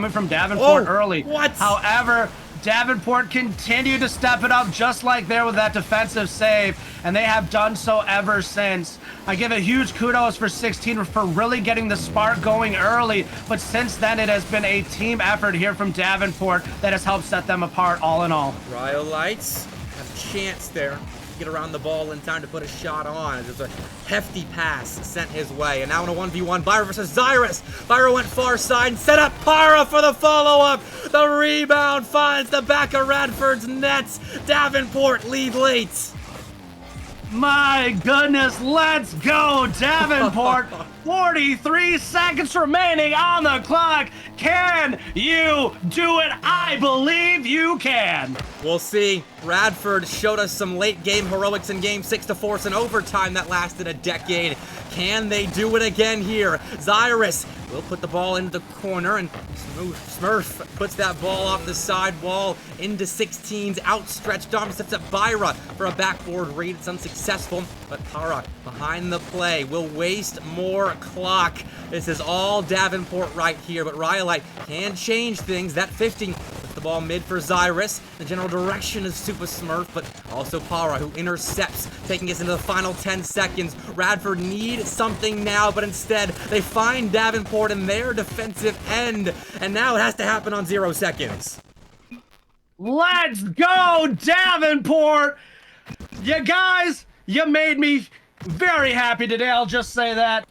from Davenport early. What? However, Davenport continue to step it up just like there with that defensive save, and they have done so ever since. I give a huge kudos for 16 for really getting the spark going early, but since then it has been a team effort here from Davenport that has helped set them apart all in all. Rhyolites have a chance there. Get around the ball in time to put a shot on. There's a hefty pass sent his way. And now in a 1v1, Byra versus Zyrus. Byra went far side and set up Para for the follow-up. The rebound finds the back of Radford's nets. Davenport lead late. My goodness, let's go, Davenport. 43 seconds remaining on the clock. Can you do it? I believe you can. We'll see. Radford showed us some late game heroics in game 6 to force an overtime that lasted a decade. Can they do it again here? Zyrus will put the ball into the corner, and Smurf puts that ball off the side wall into 16's outstretched arm. Steps up Byra for a backboard read. It's unsuccessful, but Para behind the play will waste more clock. This is all Davenport right here, but Rhyolite can change things. That 15 puts the ball mid for Zyrus. The general direction is Super Smurf, but also Para, who intercepts, taking us into the final 10 seconds. Radford need something now, but instead they find Davenport in their defensive end, and now it has to happen on 0 seconds. Let's go, Davenport! You guys, you made me very happy today, I'll just say that.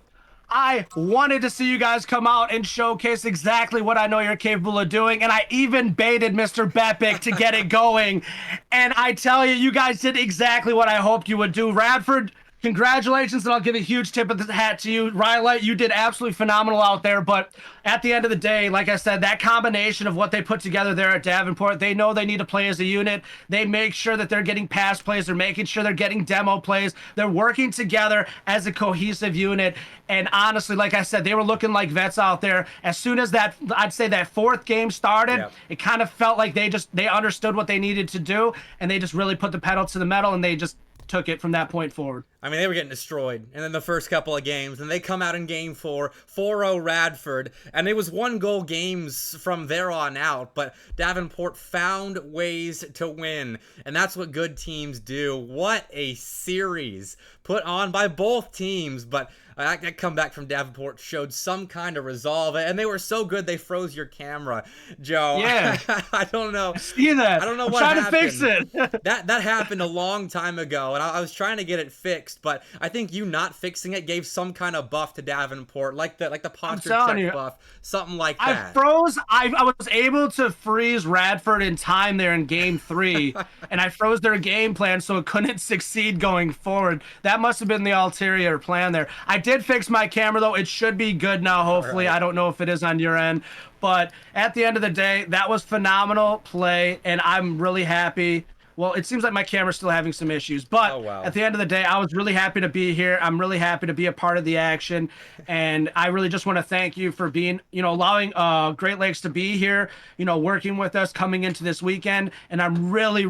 I wanted to see you guys come out and showcase exactly what I know you're capable of doing, and I even baited MrBepic to get it going. And I tell you, you guys did exactly what I hoped you would do. Radford, congratulations, and I'll give a huge tip of the hat to you. Rhyolite, you did absolutely phenomenal out there, but at the end of the day, like I said, that combination of what they put together there at Davenport, they know they need to play as a unit. They make sure that they're getting pass plays. They're making sure they're getting demo plays. They're working together as a cohesive unit. And honestly, like I said, they were looking like vets out there. As soon as that, I'd say that fourth game started, It kind of felt like they understood what they needed to do, and they just really put the pedal to the metal, and they just took it from that point forward. I mean, they were getting destroyed in the first couple of games, and they come out in game 4, 4-0 Radford, and it was 1-goal games from there on out, but Davenport found ways to win, and that's what good teams do. What a series put on by both teams, but that comeback from Davenport showed some kind of resolve, and they were so good they froze your camera, Joe. Yeah. I don't know. I see that. I don't know I'm what trying happened. to fix it. that happened a long time ago, and I was trying to get it fixed, but I think you not fixing it gave some kind of buff to Davenport, like the posture check buff, something like that. I froze. I was able to freeze Radford in time there in game 3, and I froze their game plan so it couldn't succeed going forward. That must have been the ulterior plan there. I did fix my camera though. It should be good now, hopefully. Right. I don't know if it is on your end, but at the end of the day, that was phenomenal play, and I'm really happy. Well, it seems like my camera's still having some issues, but at the end of the day, I was really happy to be here. I'm really happy to be a part of the action, and I really just want to thank you for being, allowing Great Lakes to be here, working with us coming into this weekend, and I'm really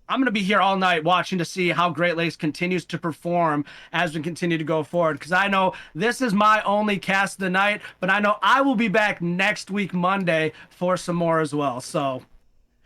going to be here all night watching to see how Great Lakes continues to perform as we continue to go forward, because I know this is my only cast of the night, but I know I will be back next week, Monday, for some more as well, so...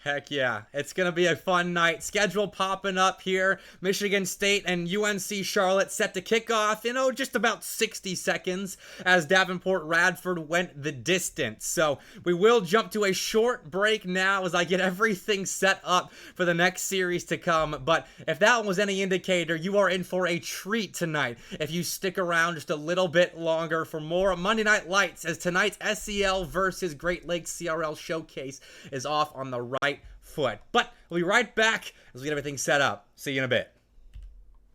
Heck yeah. It's going to be a fun night. Schedule popping up here. Michigan State and UNC Charlotte set to kick off in, just about 60 seconds as Davenport Radford went the distance. So we will jump to a short break now as I get everything set up for the next series to come. But if that was any indicator, you are in for a treat tonight if you stick around just a little bit longer for more Monday Night Lights, as tonight's SEL versus Great Lakes CRL showcase is off on the right foot. But we'll be right back as we get everything set up. See you in a bit.